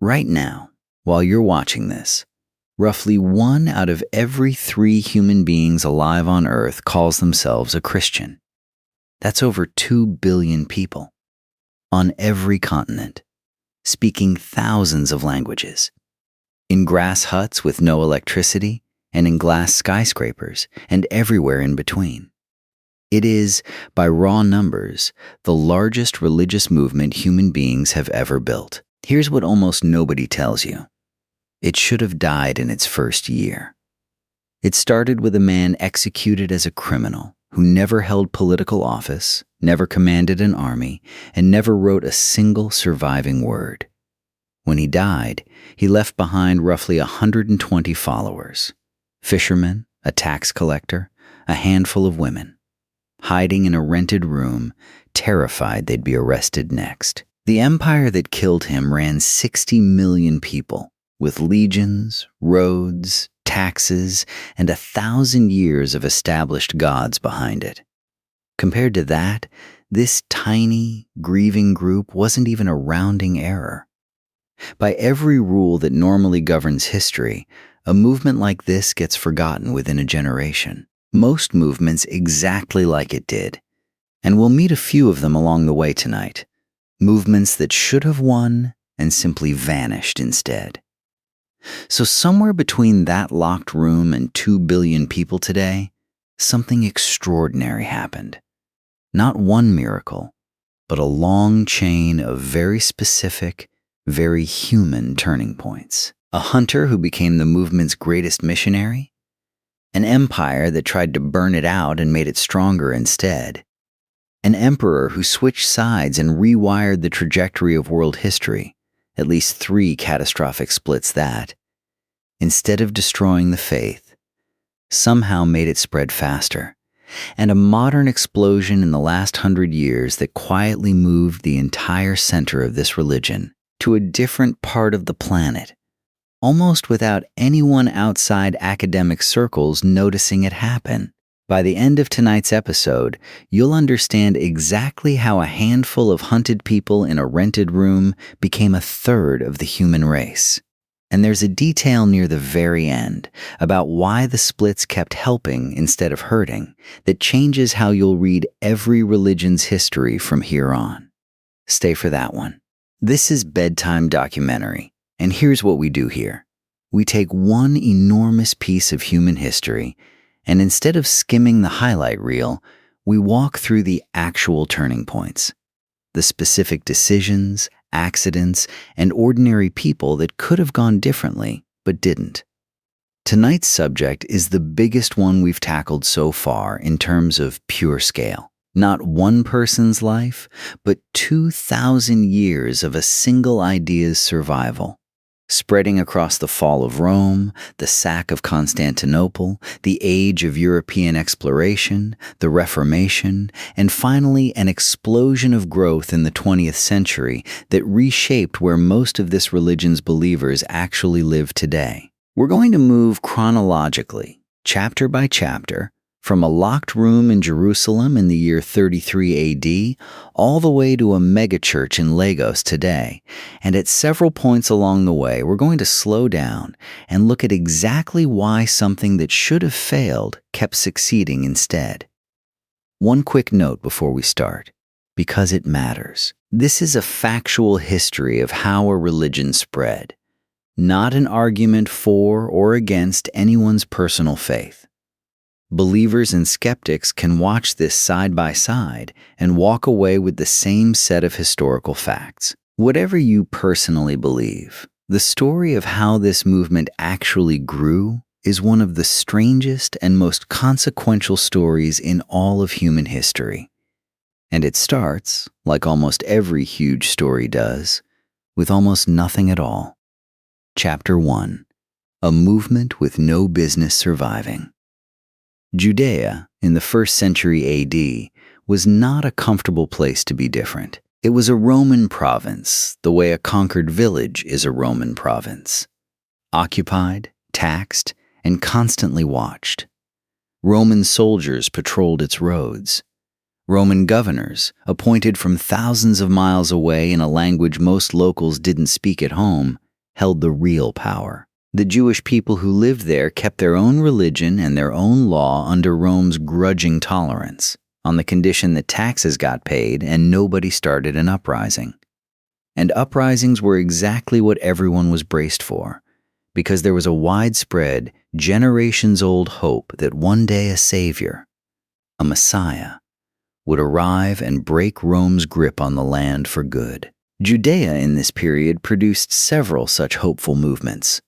Right now, while you're watching this, roughly 1 out of every 3 human beings alive on Earth calls themselves a Christian. That's over 2 billion people, on every continent, speaking thousands of languages, in grass huts with no electricity, and in glass skyscrapers, and everywhere in between. It is, by raw numbers, the largest religious movement human beings have ever built. Here's what almost nobody tells you. It should have died in its first year. It started with a man executed as a criminal who never held political office, never commanded an army, and never wrote a single surviving word. When he died, he left behind roughly 120 followers, fishermen, a tax collector, a handful of women, hiding in a rented room, terrified they'd be arrested next. The empire that killed him ran 60 million people, with legions, roads, taxes, and 1,000 years of established gods behind it. Compared to that, this tiny, grieving group wasn't even a rounding error. By every rule that normally governs history, a movement like this gets forgotten within a generation. Most movements exactly like it did, and we'll meet a few of them along the way tonight. Movements that should have won and simply vanished instead. So somewhere between that locked room and 2 billion people today, something extraordinary happened. Not one miracle, but a long chain of very specific, very human turning points. A hunter who became the movement's greatest missionary, an empire that tried to burn it out and made it stronger instead, an emperor who switched sides and rewired the trajectory of world history, at least 3 catastrophic splits that, instead of destroying the faith, somehow made it spread faster, and a modern explosion in the last 100 years that quietly moved the entire center of this religion to a different part of the planet, almost without anyone outside academic circles noticing it happen. By the end of tonight's episode, you'll understand exactly how a handful of hunted people in a rented room became a third of the human race. And there's a detail near the very end about why the splits kept helping instead of hurting that changes how you'll read every religion's history from here on. Stay for that one. This is Bedtime Documentary, and here's what we do here. We take one enormous piece of human history, and instead of skimming the highlight reel, we walk through the actual turning points, the specific decisions, accidents, and ordinary people that could have gone differently, but didn't. Tonight's subject is the biggest one we've tackled so far in terms of pure scale. Not one person's life, but 2,000 years of a single idea's survival, spreading across the fall of Rome, the sack of Constantinople, the age of European exploration, the Reformation, and finally an explosion of growth in the 20th century that reshaped where most of this religion's believers actually live today. We're going to move chronologically, chapter by chapter, from a locked room in Jerusalem in the year 33 AD, all the way to a megachurch in Lagos today. And at several points along the way, we're going to slow down and look at exactly why something that should have failed kept succeeding instead. One quick note before we start, because it matters. This is a factual history of how a religion spread, not an argument for or against anyone's personal faith. Believers and skeptics can watch this side by side and walk away with the same set of historical facts. Whatever you personally believe, the story of how this movement actually grew is one of the strangest and most consequential stories in all of human history. And it starts, like almost every huge story does, with almost nothing at all. Chapter 1. A movement with no business surviving. Judea, in the 1st century AD, was not a comfortable place to be different. It was a Roman province, the way a conquered village is a Roman province. Occupied, taxed, and constantly watched. Roman soldiers patrolled its roads. Roman governors, appointed from thousands of miles away in a language most locals didn't speak at home, held the real power. The Jewish people who lived there kept their own religion and their own law under Rome's grudging tolerance, on the condition that taxes got paid and nobody started an uprising. And uprisings were exactly what everyone was braced for, because there was a widespread, generations-old hope that one day a savior, a Messiah, would arrive and break Rome's grip on the land for good. Judea in this period produced several such hopeful movements.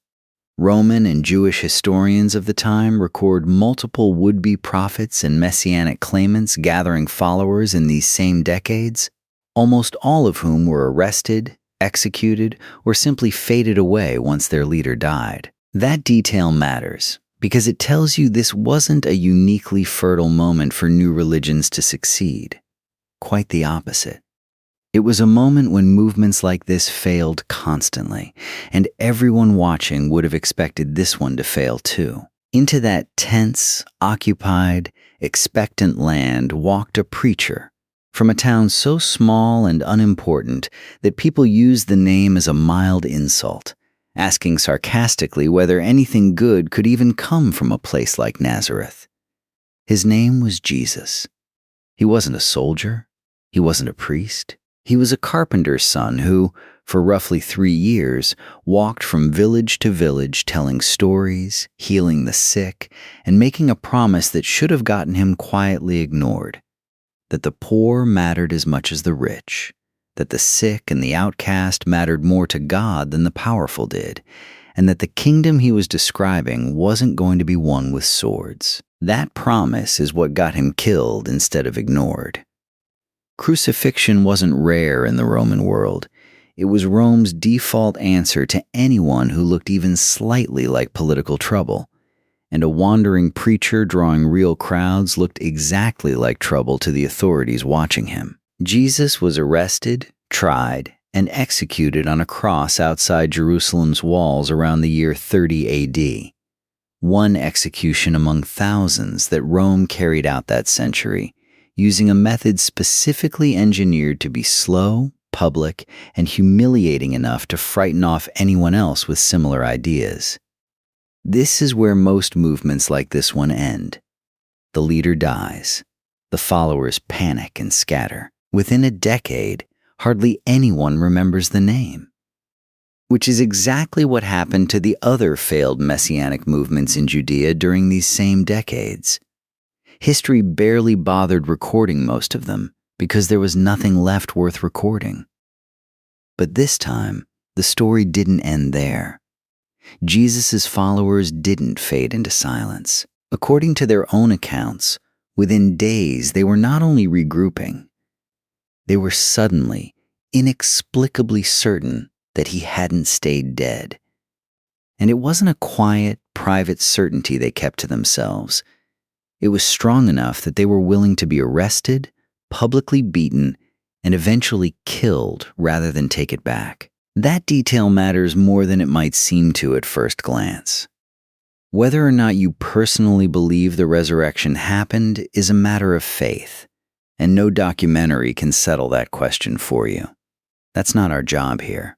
Roman and Jewish historians of the time record multiple would-be prophets and messianic claimants gathering followers in these same decades, almost all of whom were arrested, executed, or simply faded away once their leader died. That detail matters because it tells you this wasn't a uniquely fertile moment for new religions to succeed. Quite the opposite. It was a moment when movements like this failed constantly, and everyone watching would have expected this one to fail too. Into that tense, occupied, expectant land walked a preacher from a town so small and unimportant that people used the name as a mild insult, asking sarcastically whether anything good could even come from a place like Nazareth. His name was Jesus. He wasn't a soldier. He wasn't a priest. He was a carpenter's son who, for roughly 3 years, walked from village to village telling stories, healing the sick, and making a promise that should have gotten him quietly ignored: that the poor mattered as much as the rich, that the sick and the outcast mattered more to God than the powerful did, and that the kingdom he was describing wasn't going to be won with swords. That promise is what got him killed instead of ignored. Crucifixion wasn't rare in the Roman world. It was Rome's default answer to anyone who looked even slightly like political trouble, and a wandering preacher drawing real crowds looked exactly like trouble to the authorities watching him. Jesus was arrested, tried, and executed on a cross outside Jerusalem's walls around the year 30 AD. One execution among thousands that Rome carried out that century, using a method specifically engineered to be slow, public, and humiliating enough to frighten off anyone else with similar ideas. This is where most movements like this one end. The leader dies. The followers panic and scatter. Within a decade, hardly anyone remembers the name. Which is exactly what happened to the other failed messianic movements in Judea during these same decades. History barely bothered recording most of them because there was nothing left worth recording. But this time, the story didn't end there. Jesus' followers didn't fade into silence. According to their own accounts, within days they were not only regrouping, they were suddenly, inexplicably certain that he hadn't stayed dead. And it wasn't a quiet, private certainty they kept to themselves. It was strong enough that they were willing to be arrested, publicly beaten, and eventually killed rather than take it back. That detail matters more than it might seem to at first glance. Whether or not you personally believe the resurrection happened is a matter of faith, and no documentary can settle that question for you. That's not our job here.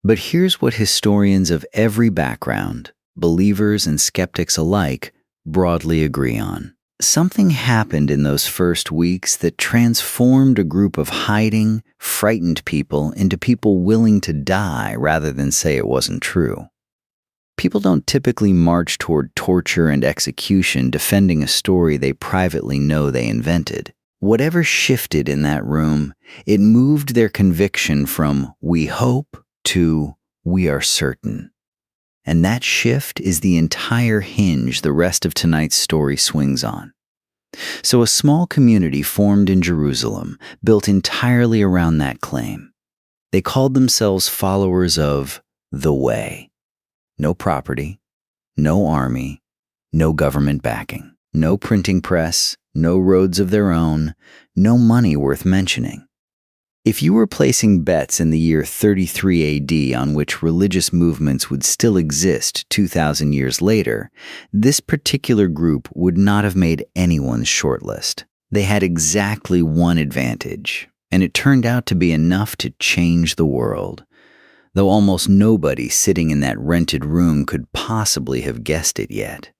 But here's what historians of every background, believers and skeptics alike, broadly agree on. Something happened in those first weeks that transformed a group of hiding, frightened people into people willing to die rather than say it wasn't true. People don't typically march toward torture and execution defending a story they privately know they invented. Whatever shifted in that room, it moved their conviction from "we hope" to "we are certain." And that shift is the entire hinge the rest of tonight's story swings on. So a small community formed in Jerusalem, built entirely around that claim. They called themselves followers of the Way. No property, no army, no government backing, no printing press, no roads of their own, no money worth mentioning. If you were placing bets in the year 33 AD on which religious movements would still exist 2,000 years later, this particular group would not have made anyone's shortlist. They had exactly one advantage, and it turned out to be enough to change the world. though almost nobody sitting in that rented room could possibly have guessed it yet.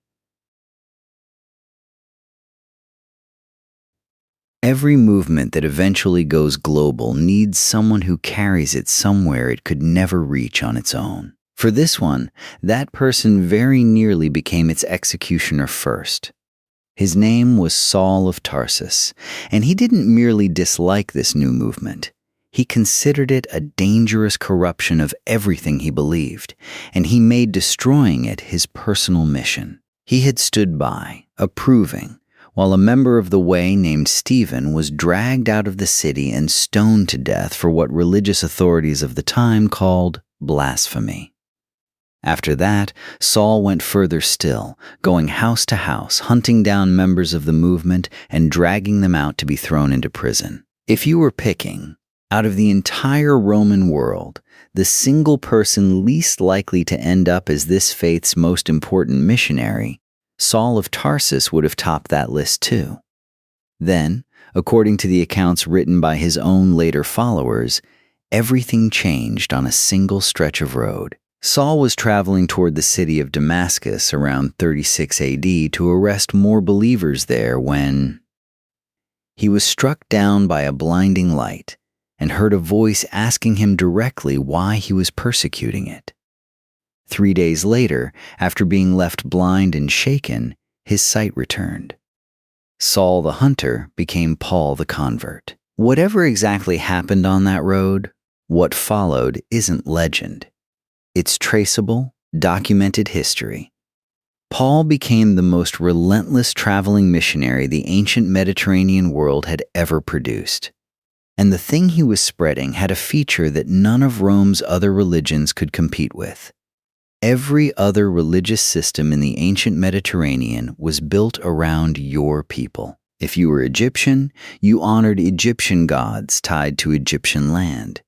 Every movement that eventually goes global needs someone who carries it somewhere it could never reach on its own. For this one, that person very nearly became its executioner first. His name was Saul of Tarsus, and he didn't merely dislike this new movement. He considered it a dangerous corruption of everything he believed, and he made destroying it his personal mission. He had stood by, approving, while a member of the Way named Stephen was dragged out of the city and stoned to death for what religious authorities of the time called blasphemy. After that, Saul went further still, going house to house, hunting down members of the movement and dragging them out to be thrown into prison. If you were picking, out of the entire Roman world, the single person least likely to end up as this faith's most important missionary, Saul of Tarsus would have topped that list too. Then, according to the accounts written by his own later followers, everything changed on a single stretch of road. Saul was traveling toward the city of Damascus around 36 AD to arrest more believers there when he was struck down by a blinding light and heard a voice asking him directly why he was persecuting it. 3 days later, after being left blind and shaken, his sight returned. Saul the hunter became Paul the convert. Whatever exactly happened on that road, what followed isn't legend. It's traceable, documented history. Paul became the most relentless traveling missionary the ancient Mediterranean world had ever produced. And the thing he was spreading had a feature that none of Rome's other religions could compete with. Every other religious system in the ancient Mediterranean was built around your people. If you were Egyptian, you honored Egyptian gods tied to Egyptian land.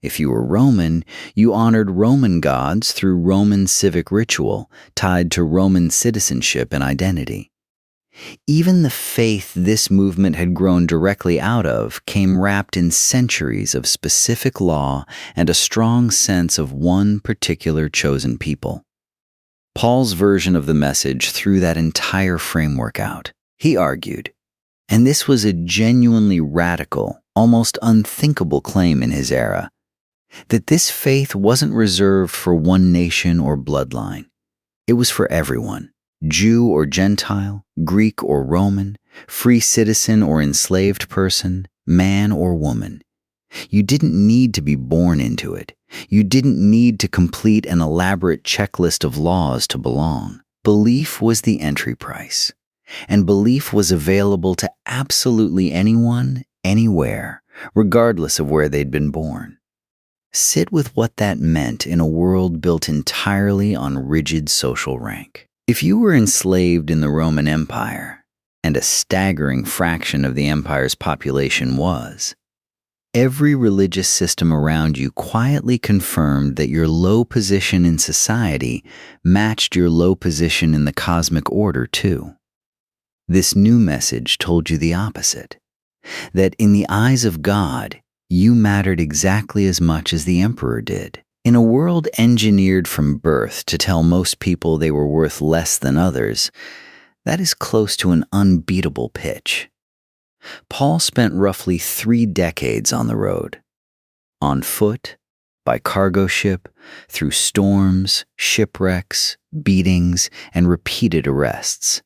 If you were Roman, you honored Roman gods through Roman civic ritual tied to Roman citizenship and identity. Even the faith this movement had grown directly out of came wrapped in centuries of specific law and a strong sense of one particular chosen people. Paul's version of the message threw that entire framework out. He argued, and this was a genuinely radical, almost unthinkable claim in his era, that this faith wasn't reserved for one nation or bloodline. It was for everyone, Jew or Gentile, Greek or Roman, free citizen or enslaved person, man or woman. You didn't need to be born into it. You didn't need to complete an elaborate checklist of laws to belong. Belief was the entry price, and belief was available to absolutely anyone, anywhere, regardless of where they'd been born. Sit with what that meant in a world built entirely on rigid social rank. If you were enslaved in the Roman Empire, and a staggering fraction of the empire's population was, every religious system around you quietly confirmed that your low position in society matched your low position in the cosmic order too. This new message told you the opposite, that in the eyes of God, you mattered exactly as much as the emperor did. In a world engineered from birth to tell most people they were worth less than others, that is close to an unbeatable pitch. Paul spent roughly 3 decades on the road. On foot, by cargo ship, through storms, shipwrecks, beatings, and repeated arrests,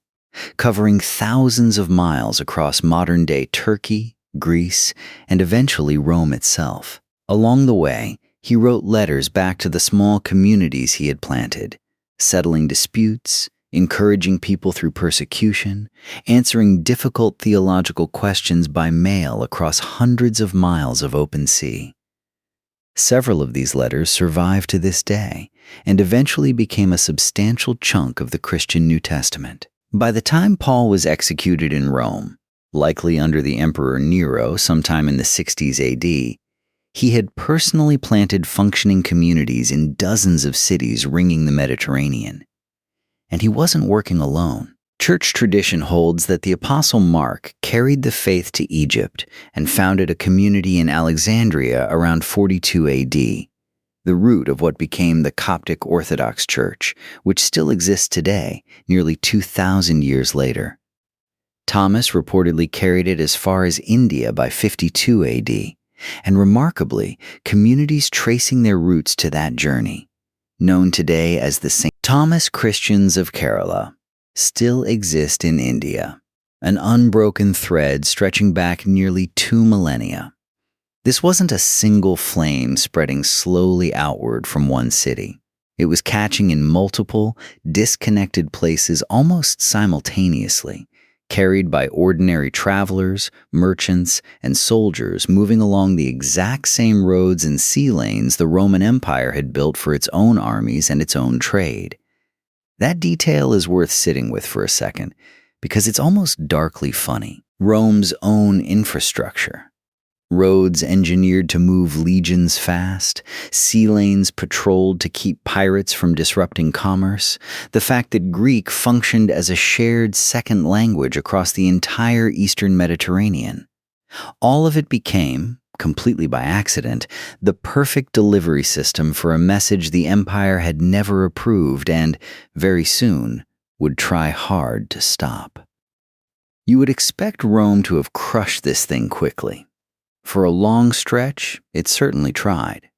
covering thousands of miles across modern-day Turkey, Greece, and eventually Rome itself. Along the way, he wrote letters back to the small communities he had planted, settling disputes, encouraging people through persecution, answering difficult theological questions by mail across hundreds of miles of open sea. Several of these letters survive to this day and eventually became a substantial chunk of the Christian New Testament. By the time Paul was executed in Rome, likely under the Emperor Nero sometime in the 60s AD, he had personally planted functioning communities in dozens of cities ringing the Mediterranean. And he wasn't working alone. Church tradition holds that the Apostle Mark carried the faith to Egypt and founded a community in Alexandria around 42 AD. the root of what became the Coptic Orthodox Church, which still exists today, nearly 2,000 years later. Thomas reportedly carried it as far as India by 52 AD, and remarkably, communities tracing their roots to that journey, known today as the St. Thomas Christians of Kerala, still exist in India, an unbroken thread stretching back nearly 2 millennia. This wasn't a single flame spreading slowly outward from one city. It was catching in multiple, disconnected places almost simultaneously, carried by ordinary travelers, merchants, and soldiers moving along the exact same roads and sea lanes the Roman Empire had built for its own armies and its own trade. That detail is worth sitting with for a second, because it's almost darkly funny. Rome's own infrastructure. Roads engineered to move legions fast, sea lanes patrolled to keep pirates from disrupting commerce, the fact that Greek functioned as a shared second language across the entire Eastern Mediterranean. All of it became, completely by accident, the perfect delivery system for a message the empire had never approved and, very soon, would try hard to stop. You would expect Rome to have crushed this thing quickly. For a long stretch, it certainly tried.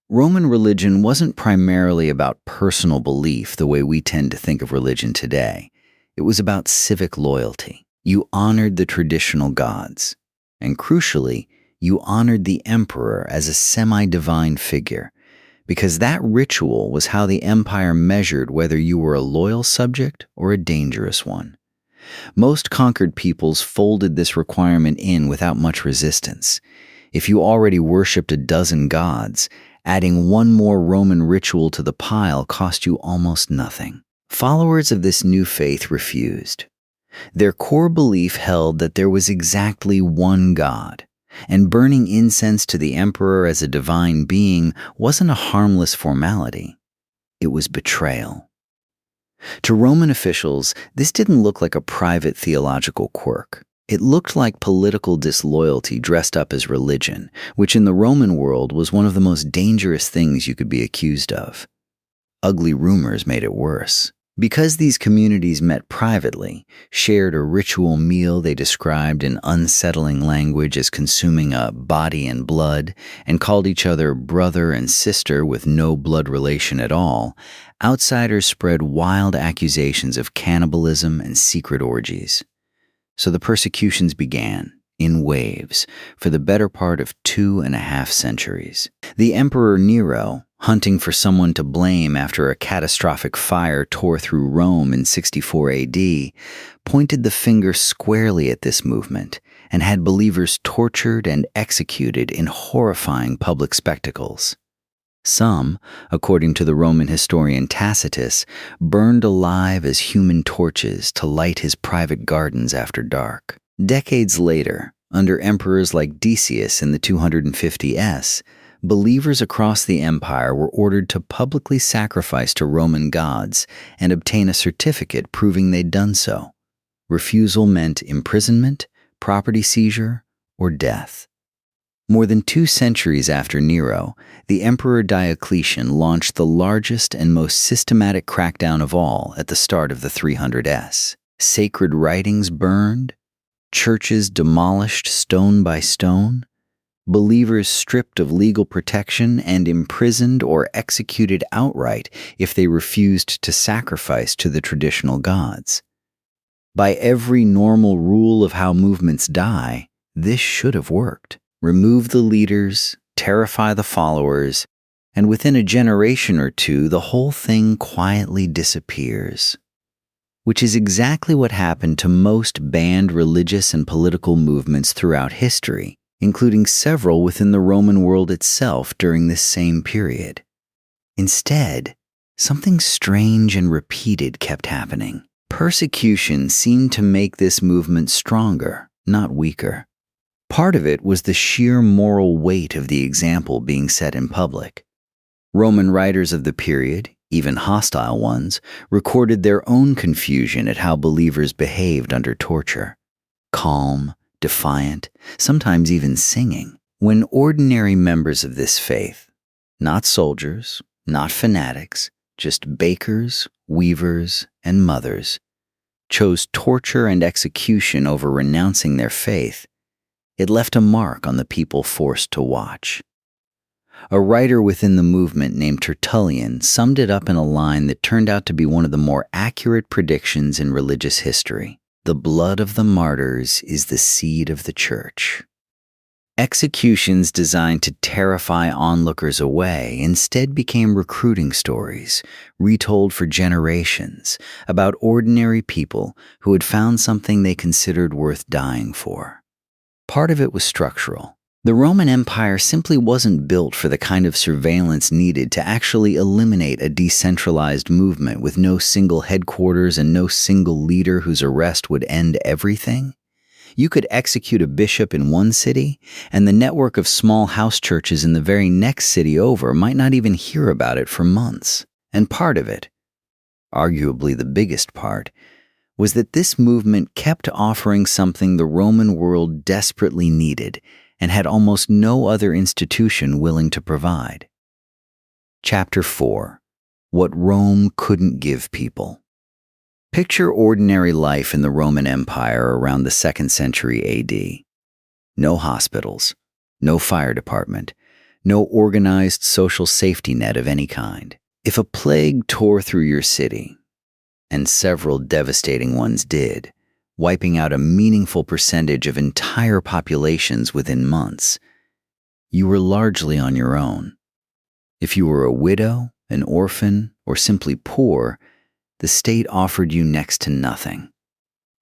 Roman religion wasn't primarily about personal belief the way we tend to think of religion today. It was about civic loyalty. You honored the traditional gods. And crucially, you honored the emperor as a semi-divine figure, because that ritual was how the empire measured whether you were a loyal subject or a dangerous one. Most conquered peoples folded this requirement in without much resistance. If you already worshipped a dozen gods, adding one more Roman ritual to the pile cost you almost nothing. Followers of this new faith refused. Their core belief held that there was exactly one God, and burning incense to the emperor as a divine being wasn't a harmless formality. It was betrayal. To Roman officials, this didn't look like a private theological quirk. It looked like political disloyalty dressed up as religion, which in the Roman world was one of the most dangerous things you could be accused of. Ugly rumors made it worse. Because these communities met privately, shared a ritual meal they described in unsettling language as consuming a body and blood, and called each other brother and sister with no blood relation at all, outsiders spread wild accusations of cannibalism and secret orgies. So the persecutions began, in waves, for the better part of 2.5 centuries. The Emperor Nero, hunting for someone to blame after a catastrophic fire tore through Rome in 64 AD, pointed the finger squarely at this movement and had believers tortured and executed in horrifying public spectacles. Some, according to the Roman historian Tacitus, burned alive as human torches to light his private gardens after dark. Decades later, under emperors like Decius in the 250s, believers across the empire were ordered to publicly sacrifice to Roman gods and obtain a certificate proving they'd done so. Refusal meant imprisonment, property seizure, or death. More than 2 centuries after Nero, the Emperor Diocletian launched the largest and most systematic crackdown of all at the start of the 300s. Sacred writings burned, churches demolished stone by stone, believers stripped of legal protection and imprisoned or executed outright if they refused to sacrifice to the traditional gods. By every normal rule of how movements die, this should have worked. Remove the leaders, terrify the followers, and within a generation or two, the whole thing quietly disappears. Which is exactly what happened to most banned religious and political movements throughout history, including several within the Roman world itself during this same period. Instead, something strange and repeated kept happening. Persecution seemed to make this movement stronger, not weaker. Part of it was the sheer moral weight of the example being set in public. Roman writers of the period, even hostile ones, recorded their own confusion at how believers behaved under torture. Calm, defiant, sometimes even singing. When ordinary members of this faith, Not soldiers, not fanatics, just bakers, weavers, and mothers, chose torture and execution over renouncing their faith, it left a mark on the people forced to watch. A writer within the movement named Tertullian summed it up in a line that turned out to be one of the more accurate predictions in religious history. The blood of the martyrs is the seed of the church. Executions designed to terrify onlookers away instead became recruiting stories, retold for generations, about ordinary people who had found something they considered worth dying for. Part of it was structural. The Roman Empire simply wasn't built for the kind of surveillance needed to actually eliminate a decentralized movement with no single headquarters and no single leader whose arrest would end everything. You could execute a bishop in one city, and the network of small house churches in the very next city over might not even hear about it for months. And part of it, arguably the biggest part, was that this movement kept offering something the Roman world desperately needed and had almost no other institution willing to provide. Chapter 4. What Rome Couldn't Give People. Picture ordinary life in the Roman Empire around the 2nd century AD. No hospitals, no fire department, no organized social safety net of any kind. If a plague tore through your city, and several devastating ones did, wiping out a meaningful percentage of entire populations within months, you were largely on your own. If you were a widow, an orphan, or simply poor, the state offered you next to nothing.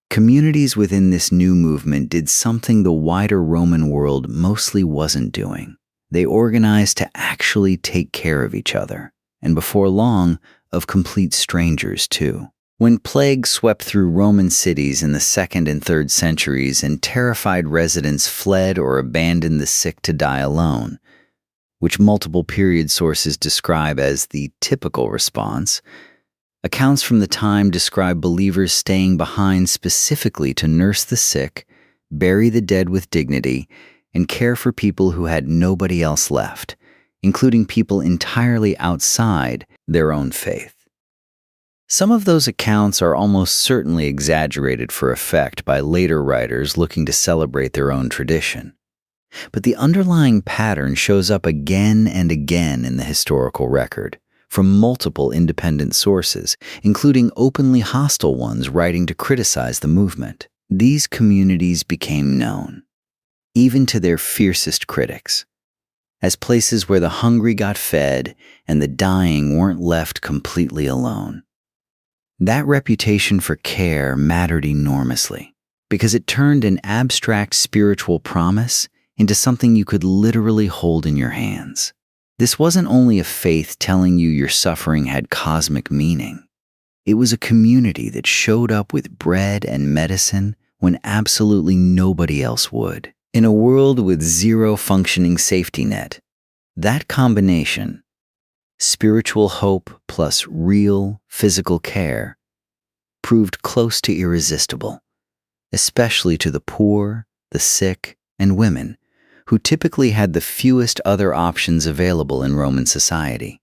Communities within this new movement did something the wider Roman world mostly wasn't doing. They organized to actually take care of each other, and before long, of complete strangers too. When plague swept through Roman cities in the 2nd and 3rd centuries and terrified residents fled or abandoned the sick to die alone, which multiple period sources describe as the typical response, accounts from the time describe believers staying behind specifically to nurse the sick, bury the dead with dignity, and care for people who had nobody else left, including people entirely outside their own faith. Some of those accounts are almost certainly exaggerated for effect by later writers looking to celebrate their own tradition. But the underlying pattern shows up again and again in the historical record, from multiple independent sources, including openly hostile ones writing to criticize the movement. These communities became known, even to their fiercest critics, as places where the hungry got fed and the dying weren't left completely alone. That reputation for care mattered enormously, because it turned an abstract spiritual promise into something you could literally hold in your hands. This wasn't only a faith telling you your suffering had cosmic meaning. It was a community that showed up with bread and medicine when absolutely nobody else would. In a world with zero functioning safety net, that combination, spiritual hope plus real physical care, proved close to irresistible, especially to the poor, the sick, and women, who typically had the fewest other options available in Roman society.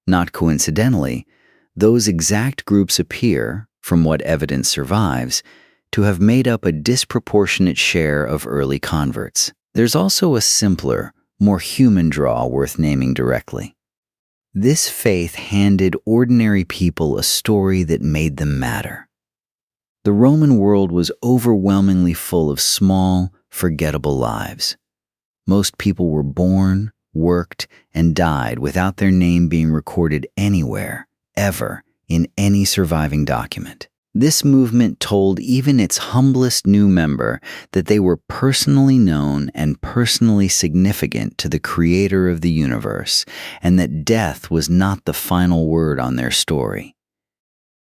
Not coincidentally, those exact groups appear, from what evidence survives, to have made up a disproportionate share of early converts. There's also a simpler, more human draw worth naming directly. This faith handed ordinary people a story that made them matter. The Roman world was overwhelmingly full of small, forgettable lives. Most people were born, worked, and died without their name being recorded anywhere, ever, in any surviving document. This movement told even its humblest new member that they were personally known and personally significant to the creator of the universe, and that death was not the final word on their story.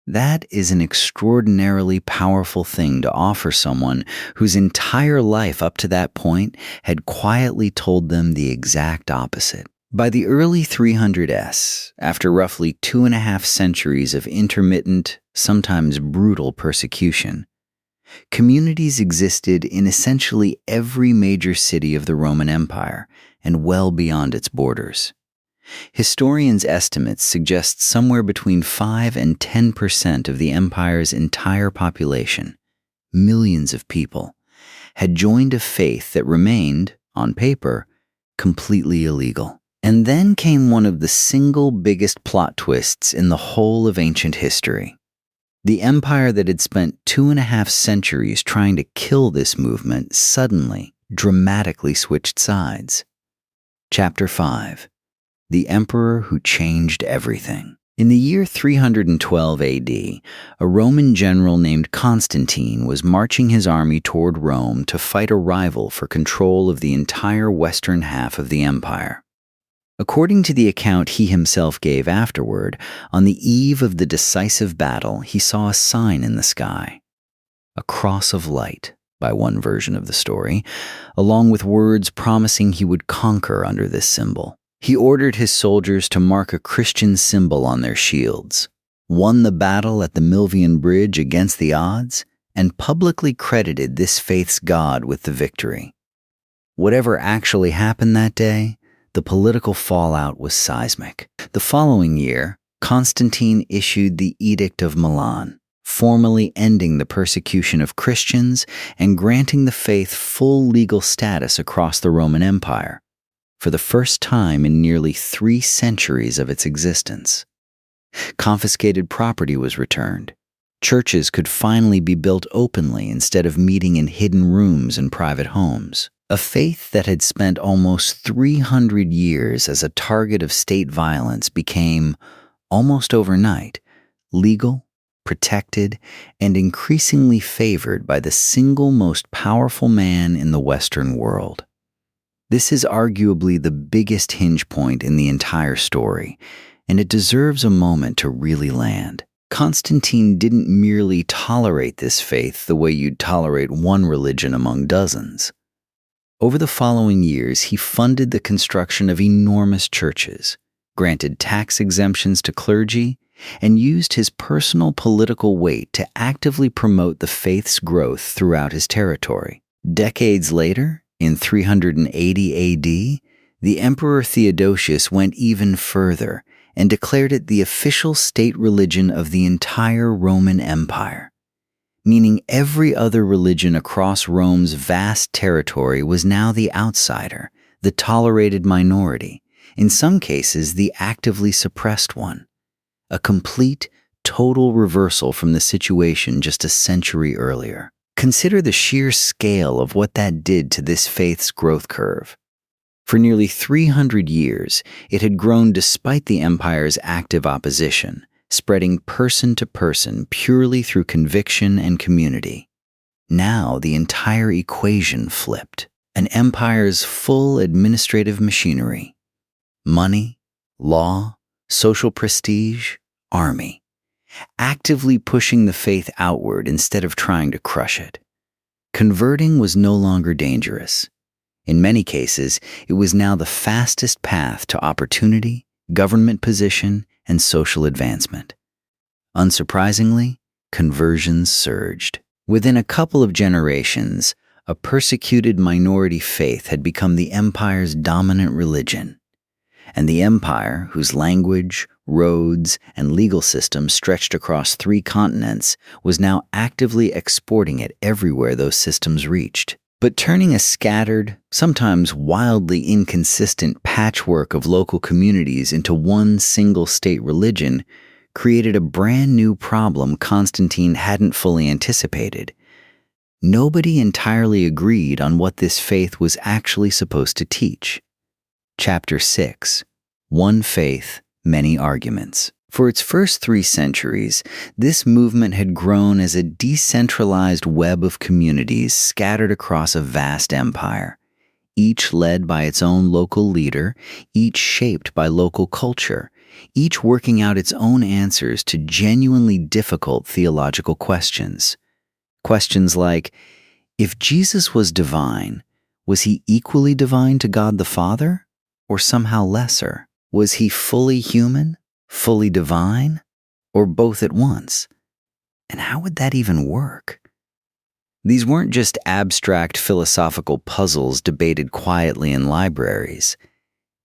That is an extraordinarily powerful thing to offer someone whose entire life up to that point had quietly told them the exact opposite. By the early 300s, after roughly 2.5 centuries of intermittent, sometimes brutal persecution, communities existed in essentially every major city of the Roman Empire and well beyond its borders. Historians' estimates suggest somewhere between 5 and 10% of the empire's entire population, millions of people, had joined a faith that remained, on paper, completely illegal. And then came one of the single biggest plot twists in the whole of ancient history. The empire that had spent 2.5 centuries trying to kill this movement suddenly, dramatically switched sides. Chapter 5. The Emperor Who Changed Everything. In the year 312 AD, a Roman general named Constantine was marching his army toward Rome to fight a rival for control of the entire western half of the empire. According to the account he himself gave afterward, on the eve of the decisive battle, he saw a sign in the sky. A cross of light, by one version of the story, along with words promising he would conquer under this symbol. He ordered his soldiers to mark a Christian symbol on their shields, won the battle at the Milvian Bridge against the odds, and publicly credited this faith's God with the victory. Whatever actually happened that day, the political fallout was seismic. The following year, Constantine issued the Edict of Milan, formally ending the persecution of Christians and granting the faith full legal status across the Roman Empire, for the first time in nearly 3 centuries of its existence. Confiscated property was returned. Churches could finally be built openly instead of meeting in hidden rooms in private homes. A faith that had spent almost 300 years as a target of state violence became, almost overnight, legal, protected, and increasingly favored by the single most powerful man in the Western world. This is arguably the biggest hinge point in the entire story, and it deserves a moment to really land. Constantine didn't merely tolerate this faith the way you'd tolerate one religion among dozens. Over the following years, he funded the construction of enormous churches, granted tax exemptions to clergy, and used his personal political weight to actively promote the faith's growth throughout his territory. Decades later, in 380 AD, the Emperor Theodosius went even further and declared it the official state religion of the entire Roman Empire, meaning every other religion across Rome's vast territory was now the outsider, the tolerated minority, in some cases the actively suppressed one. A complete, total reversal from the situation just a century earlier. Consider the sheer scale of what that did to this faith's growth curve. For nearly 300 years, it had grown despite the empire's active opposition, spreading person to person purely through conviction and community. Now the entire equation flipped. An empire's full administrative machinery. Money, law, social prestige, army. Actively pushing the faith outward instead of trying to crush it. Converting was no longer dangerous. In many cases, it was now the fastest path to opportunity, government position, and social advancement. Unsurprisingly, conversions surged. Within a couple of generations, a persecuted minority faith had become the empire's dominant religion. And the empire, whose language, roads, and legal system stretched across 3 continents, was now actively exporting it everywhere those systems reached. But turning a scattered, sometimes wildly inconsistent patchwork of local communities into one single state religion created a brand new problem Constantine hadn't fully anticipated. Nobody entirely agreed on what this faith was actually supposed to teach. Chapter 6. One Faith, Many Arguments. For its first 3 centuries, this movement had grown as a decentralized web of communities scattered across a vast empire, each led by its own local leader, each shaped by local culture, each working out its own answers to genuinely difficult theological questions. Questions like, if Jesus was divine, was he equally divine to God the Father, or somehow lesser? Was he fully human, fully divine, or both at once? And how would that even work? These weren't just abstract philosophical puzzles debated quietly in libraries.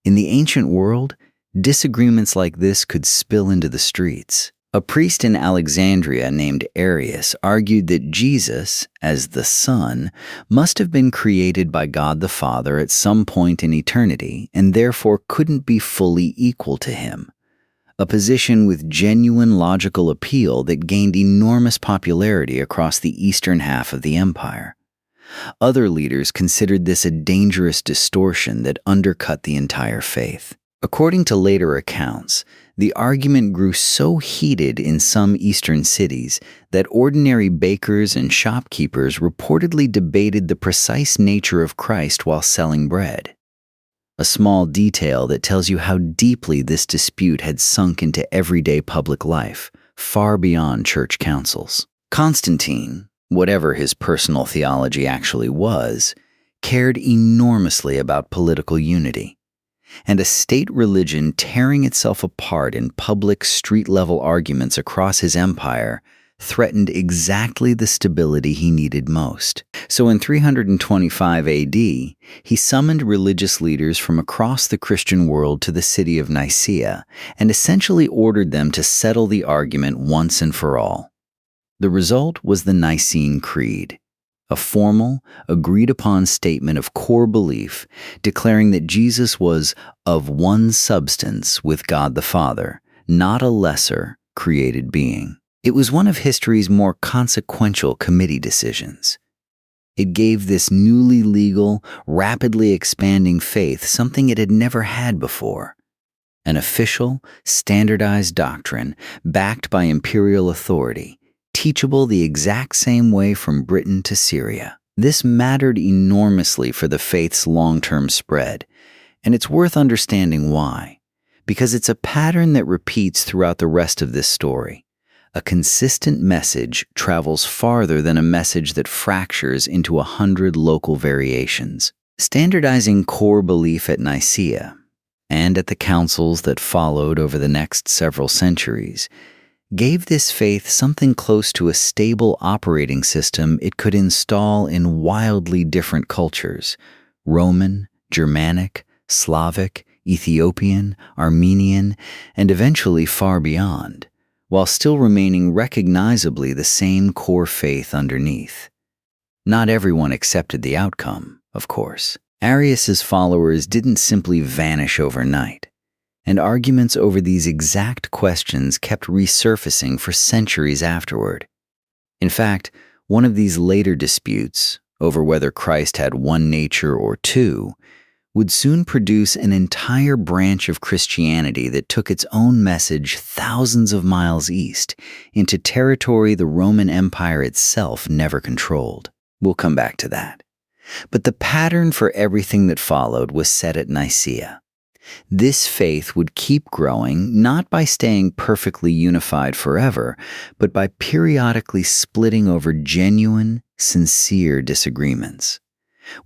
In the ancient world, disagreements like this could spill into the streets. A priest in Alexandria named Arius argued that Jesus, as the Son, must have been created by God the Father at some point in eternity and therefore couldn't be fully equal to him, a position with genuine logical appeal that gained enormous popularity across the eastern half of the empire. Other leaders considered this a dangerous distortion that undercut the entire faith. According to later accounts, the argument grew so heated in some eastern cities that ordinary bakers and shopkeepers reportedly debated the precise nature of Christ while selling bread. A small detail that tells you how deeply this dispute had sunk into everyday public life, far beyond church councils. Constantine, whatever his personal theology actually was, cared enormously about political unity. And a state religion tearing itself apart in public street-level arguments across his empire threatened exactly the stability he needed most. So in 325 AD, he summoned religious leaders from across the Christian world to the city of Nicaea and essentially ordered them to settle the argument once and for all. The result was the Nicene Creed, a formal, agreed-upon statement of core belief declaring that Jesus was of one substance with God the Father, not a lesser, created being. It was one of history's more consequential committee decisions. It gave this newly legal, rapidly expanding faith something it had never had before: an official, standardized doctrine backed by imperial authority, teachable the exact same way from Britain to Syria. This mattered enormously for the faith's long-term spread, and it's worth understanding why, because it's a pattern that repeats throughout the rest of this story. A consistent message travels farther than a message that fractures into 100 local variations. Standardizing core belief at Nicaea, and at the councils that followed over the next several centuries, gave this faith something close to a stable operating system it could install in wildly different cultures: Roman, Germanic, Slavic, Ethiopian, Armenian, and eventually far beyond, while still remaining recognizably the same core faith underneath. Not everyone accepted the outcome, of course. Arius's followers didn't simply vanish overnight, and arguments over these exact questions kept resurfacing for centuries afterward. In fact, one of these later disputes, over whether Christ had one nature or two, would soon produce an entire branch of Christianity that took its own message thousands of miles east into territory the Roman Empire itself never controlled. We'll come back to that. But the pattern for everything that followed was set at Nicaea. This faith would keep growing not by staying perfectly unified forever, but by periodically splitting over genuine, sincere disagreements,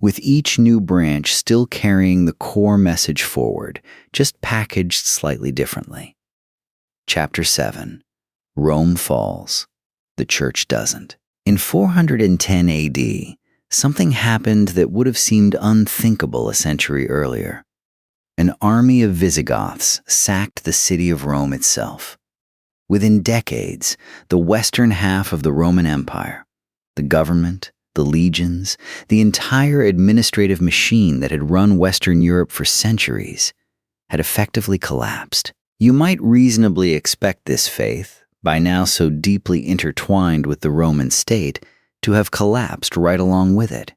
with each new branch still carrying the core message forward, just packaged slightly differently. Chapter 7. Rome falls. The church doesn't. In 410 AD, something happened that would have seemed unthinkable a century earlier. An army of Visigoths sacked the city of Rome itself. Within decades, the western half of the Roman Empire, the government, the legions, the entire administrative machine that had run Western Europe for centuries, had effectively collapsed. You might reasonably expect this faith, by now so deeply intertwined with the Roman state, to have collapsed right along with it.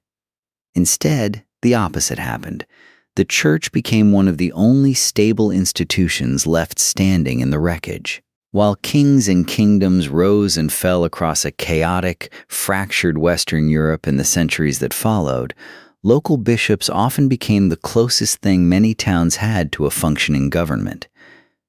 Instead, the opposite happened. The church became one of the only stable institutions left standing in the wreckage. While kings and kingdoms rose and fell across a chaotic, fractured Western Europe in the centuries that followed, local bishops often became the closest thing many towns had to a functioning government,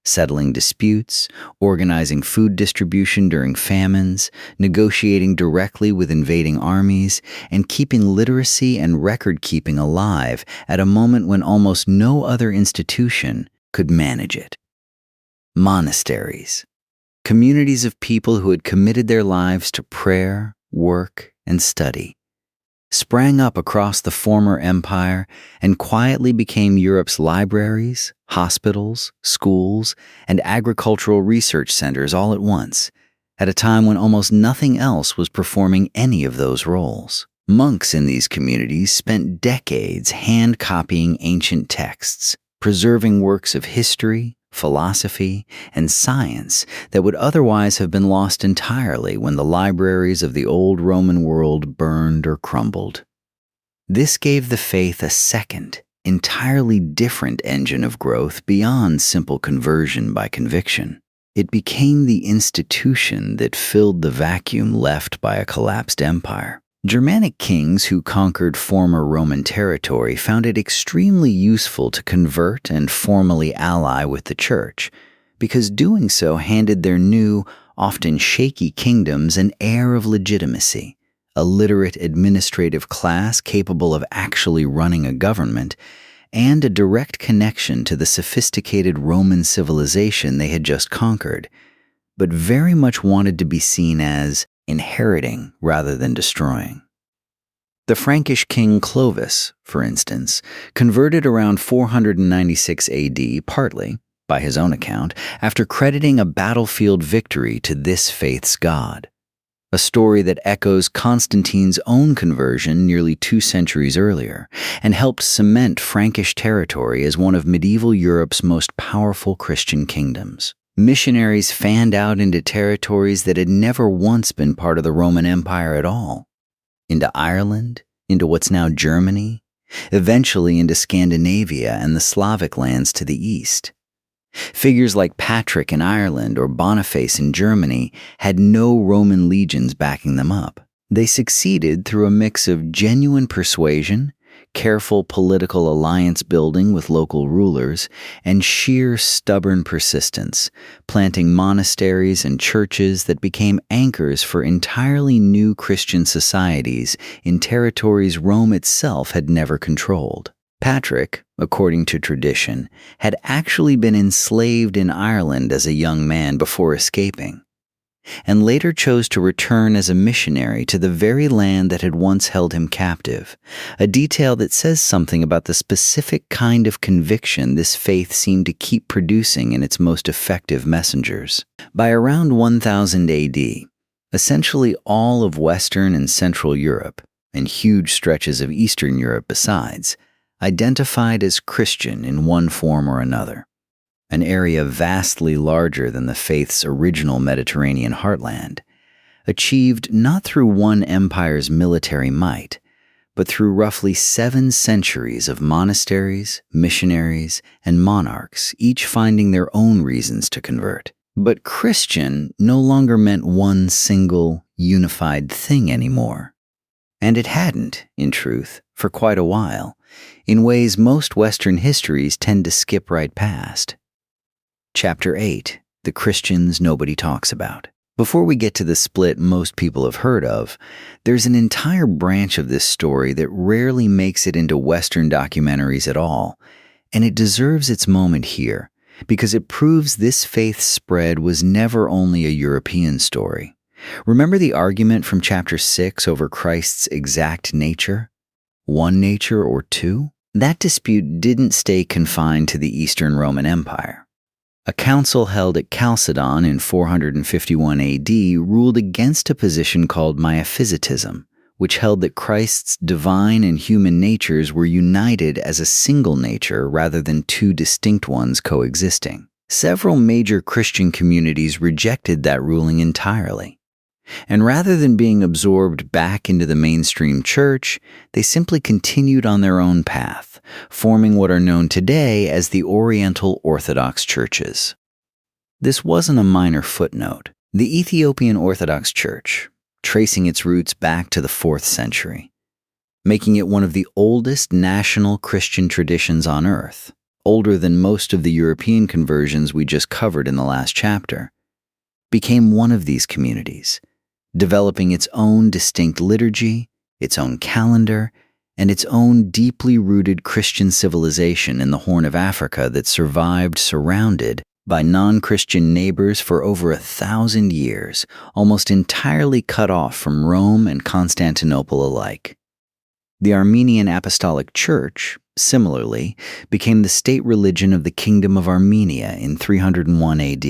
settling disputes, organizing food distribution during famines, negotiating directly with invading armies, and keeping literacy and record-keeping alive at a moment when almost no other institution could manage it. Monasteries, communities of people who had committed their lives to prayer, work, and study. sprang up across the former empire and quietly became Europe's libraries, hospitals, schools, and agricultural research centers all at once, at a time when almost nothing else was performing any of those roles. Monks in these communities spent decades hand-copying ancient texts, preserving works of history, philosophy, and science that would otherwise have been lost entirely when the libraries of the old Roman world burned or crumbled. This gave the faith a second, entirely different engine of growth beyond simple conversion by conviction. It became the institution that filled the vacuum left by a collapsed empire. Germanic kings who conquered former Roman territory found it extremely useful to convert and formally ally with the Church, because doing so handed their new, often shaky kingdoms an air of legitimacy, a literate administrative class capable of actually running a government, and a direct connection to the sophisticated Roman civilization they had just conquered, but very much wanted to be seen as inheriting rather than destroying. The Frankish king Clovis, for instance, converted around 496 AD partly, by his own account, after crediting a battlefield victory to this faith's god, a story that echoes Constantine's own conversion nearly 2 centuries earlier and helped cement Frankish territory as one of medieval Europe's most powerful Christian kingdoms. Missionaries fanned out into territories that had never once been part of the Roman Empire at all, into Ireland, into what's now Germany, eventually into Scandinavia and the Slavic lands to the east. Figures like Patrick in Ireland or Boniface in Germany had no Roman legions backing them up. They succeeded through a mix of genuine persuasion, careful political alliance building with local rulers, and sheer stubborn persistence, planting monasteries and churches that became anchors for entirely new Christian societies in territories Rome itself had never controlled. Patrick, according to tradition, had actually been enslaved in Ireland as a young man before escaping, and later chose to return as a missionary to the very land that had once held him captive, a detail that says something about the specific kind of conviction this faith seemed to keep producing in its most effective messengers. By around 1000 AD, essentially all of Western and Central Europe, and huge stretches of Eastern Europe besides, identified as Christian in one form or another, an area vastly larger than the faith's original Mediterranean heartland, achieved not through one empire's military might, but through roughly 7 centuries of monasteries, missionaries, and monarchs, each finding their own reasons to convert. But Christian no longer meant one single, unified thing anymore. And it hadn't, in truth, for quite a while, in ways most Western histories tend to skip right past. Chapter 8, The Christians Nobody Talks About. Before we get to the split most people have heard of, there's an entire branch of this story that rarely makes it into Western documentaries at all, and it deserves its moment here, because it proves this faith's spread was never only a European story. Remember the argument from chapter 6 over Christ's exact nature? One nature or two? That dispute didn't stay confined to the Eastern Roman Empire. A council held at Chalcedon in 451 AD ruled against a position called Miaphysitism, which held that Christ's divine and human natures were united as a single nature rather than two distinct ones coexisting. Several major Christian communities rejected that ruling entirely. And rather than being absorbed back into the mainstream church, they simply continued on their own path, forming what are known today as the Oriental Orthodox churches. This wasn't a minor footnote. The Ethiopian Orthodox Church, tracing its roots back to the 4th century, making it one of the oldest national Christian traditions on earth, older than most of the European conversions we just covered in the last chapter, became one of these communities, developing its own distinct liturgy, its own calendar, and its own deeply rooted Christian civilization in the Horn of Africa that survived surrounded by non-Christian neighbors for over 1,000 years, almost entirely cut off from Rome and Constantinople alike. The Armenian Apostolic Church, similarly, became the state religion of the Kingdom of Armenia in 301 AD,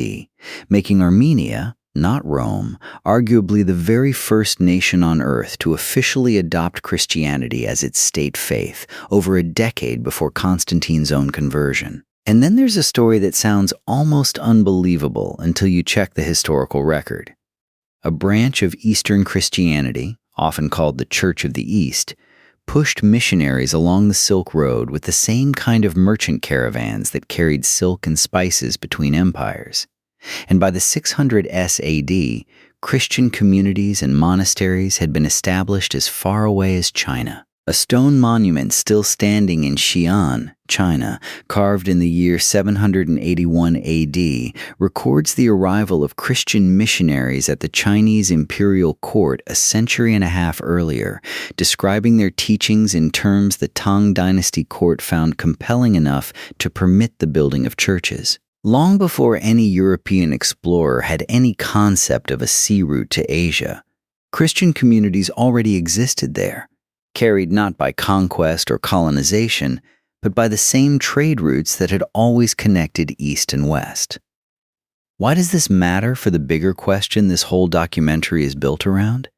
making Armenia, not Rome, arguably the very first nation on earth to officially adopt Christianity as its state faith over a decade before Constantine's own conversion. And then there's a story that sounds almost unbelievable until you check the historical record. A branch of Eastern Christianity, often called the Church of the East, pushed missionaries along the Silk Road with the same kind of merchant caravans that carried silk and spices between empires. And by the 600s AD, Christian communities and monasteries had been established as far away as China. A stone monument still standing in Xi'an, China, carved in the year 781 AD, records the arrival of Christian missionaries at the Chinese imperial court a century and a half earlier, describing their teachings in terms the Tang Dynasty court found compelling enough to permit the building of churches. Long before any European explorer had any concept of a sea route to Asia, Christian communities already existed there, carried not by conquest or colonization, but by the same trade routes that had always connected East and West. Why does this matter for the bigger question this whole documentary is built around?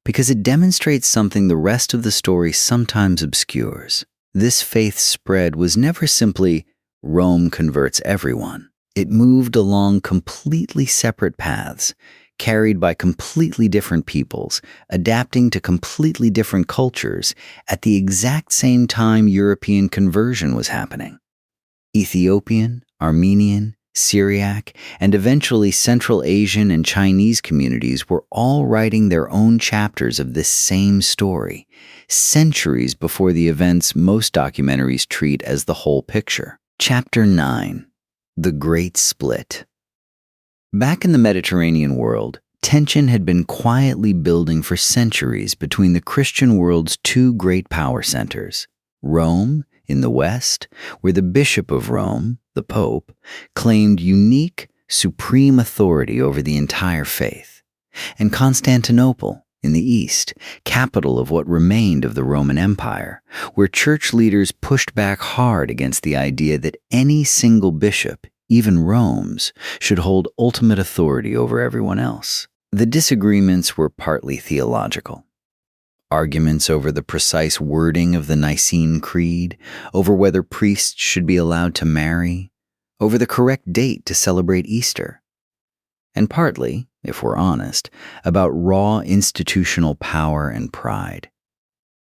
Because it demonstrates something the rest of the story sometimes obscures. This faith spread was never simply Rome converts everyone. It moved along completely separate paths, carried by completely different peoples, adapting to completely different cultures at the exact same time European conversion was happening. Ethiopian, Armenian, Syriac, and eventually Central Asian and Chinese communities were all writing their own chapters of this same story, centuries before the events most documentaries treat as the whole picture. Chapter 9: The Great Split. Back in the Mediterranean world, tension had been quietly building for centuries between the Christian world's two great power centers, Rome in the west, where the Bishop of Rome, the Pope, claimed unique, supreme authority over the entire faith, and Constantinople in the east, capital of what remained of the Roman Empire, where church leaders pushed back hard against the idea that any single bishop, even Rome's, should hold ultimate authority over everyone else. The disagreements were partly theological. Arguments over the precise wording of the Nicene Creed, over whether priests should be allowed to marry, over the correct date to celebrate Easter. And partly, if we're honest, about raw institutional power and pride.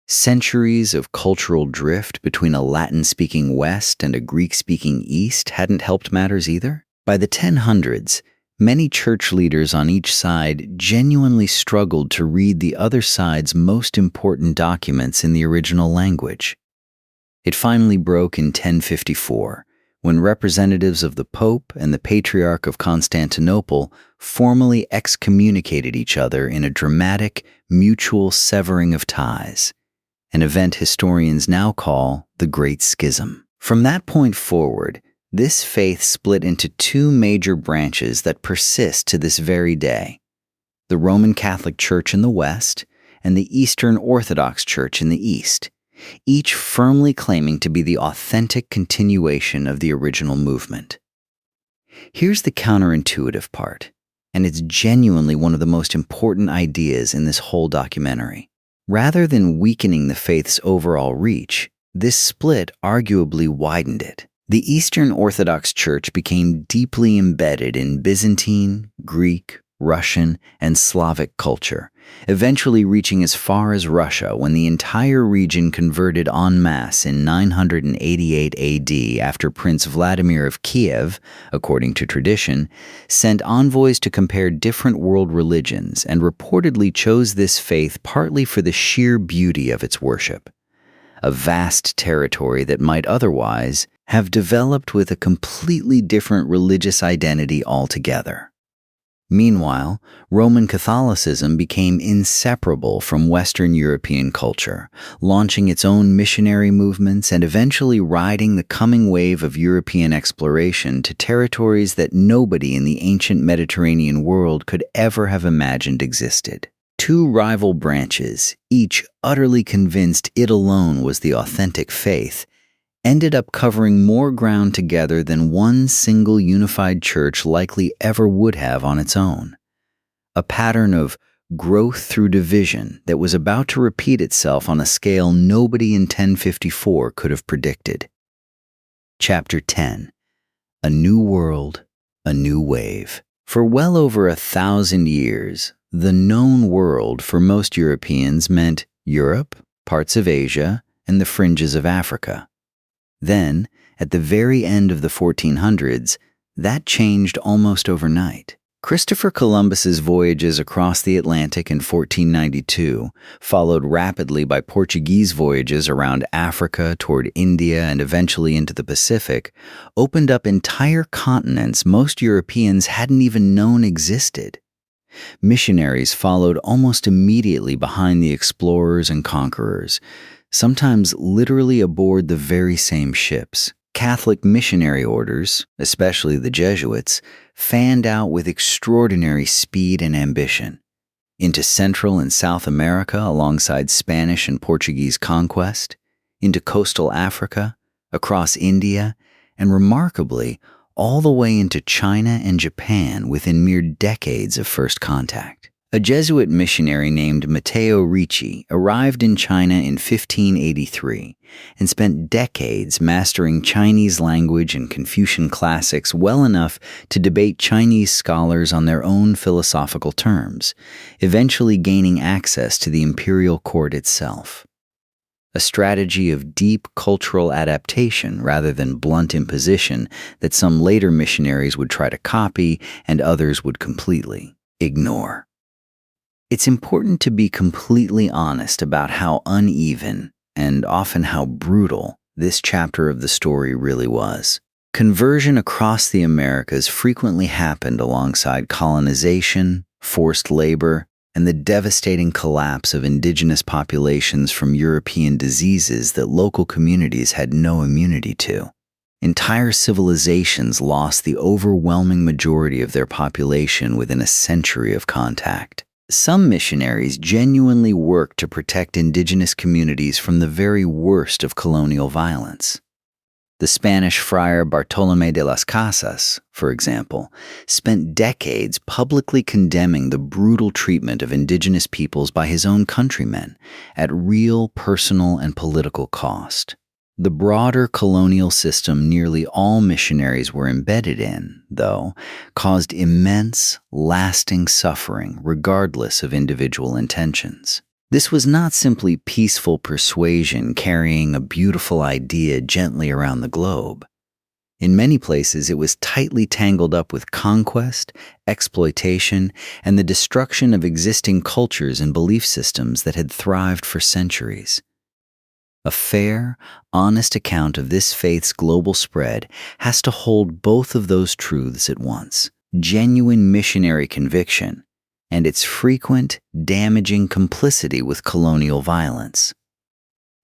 Centuries of cultural drift between a Latin-speaking West and a Greek-speaking East hadn't helped matters either. By the 1000s, many church leaders on each side genuinely struggled to read the other side's most important documents in the original language. It finally broke in 1054, when representatives of the Pope and the Patriarch of Constantinople formally excommunicated each other in a dramatic, mutual severing of ties, an event historians now call the Great Schism. From that point forward, this faith split into two major branches that persist to this very day: the Roman Catholic Church in the West and the Eastern Orthodox Church in the East, each firmly claiming to be the authentic continuation of the original movement. Here's the counterintuitive part, and it's genuinely one of the most important ideas in this whole documentary. Rather than weakening the faith's overall reach, this split arguably widened it. The Eastern Orthodox Church became deeply embedded in Byzantine, Greek, Russian, and Slavic culture, eventually reaching as far as Russia when the entire region converted en masse in 988 AD after Prince Vladimir of Kiev, according to tradition, sent envoys to compare different world religions and reportedly chose this faith partly for the sheer beauty of its worship. A vast territory that might otherwise have developed with a completely different religious identity altogether. Meanwhile, Roman Catholicism became inseparable from Western European culture, launching its own missionary movements and eventually riding the coming wave of European exploration to territories that nobody in the ancient Mediterranean world could ever have imagined existed. two rival branches, each utterly convinced it alone was the authentic faith, ended up covering more ground together than one single unified church likely ever would have on its own. A pattern of growth through division that was about to repeat itself on a scale nobody in 1054 could have predicted. Chapter 10. A New World, a New Wave. For well over 1,000 years, the known world for most Europeans meant Europe, parts of Asia, and the fringes of Africa. Then, at the very end of the 1400s, that changed almost overnight. Christopher Columbus's voyages across the Atlantic in 1492, followed rapidly by Portuguese voyages around Africa toward India and eventually into the Pacific, opened up entire continents most Europeans hadn't even known existed. Missionaries followed almost immediately behind the explorers and conquerors, sometimes literally aboard the very same ships. Catholic missionary orders, especially the Jesuits, fanned out with extraordinary speed and ambition. Into Central and South America alongside Spanish and Portuguese conquest, into coastal Africa, across India, and remarkably, all the way into China and Japan within mere decades of first contact. A Jesuit missionary named Matteo Ricci arrived in China in 1583 and spent decades mastering Chinese language and Confucian classics well enough to debate Chinese scholars on their own philosophical terms, eventually gaining access to the imperial court itself. A strategy of deep cultural adaptation rather than blunt imposition that some later missionaries would try to copy and others would completely ignore. It's important to be completely honest about how uneven, and often how brutal, this chapter of the story really was. Conversion across the Americas frequently happened alongside colonization, forced labor, and the devastating collapse of indigenous populations from European diseases that local communities had no immunity to. Entire civilizations lost the overwhelming majority of their population within a century of contact. Some missionaries genuinely worked to protect indigenous communities from the very worst of colonial violence. The Spanish friar Bartolomé de las Casas, for example, spent decades publicly condemning the brutal treatment of indigenous peoples by his own countrymen at real personal and political cost. The broader colonial system nearly all missionaries were embedded in, though, caused immense, lasting suffering regardless of individual intentions. This was not simply peaceful persuasion carrying a beautiful idea gently around the globe. In many places, it was tightly tangled up with conquest, exploitation, and the destruction of existing cultures and belief systems that had thrived for centuries. A fair, honest account of this faith's global spread has to hold both of those truths at once: genuine missionary conviction and its frequent, damaging complicity with colonial violence.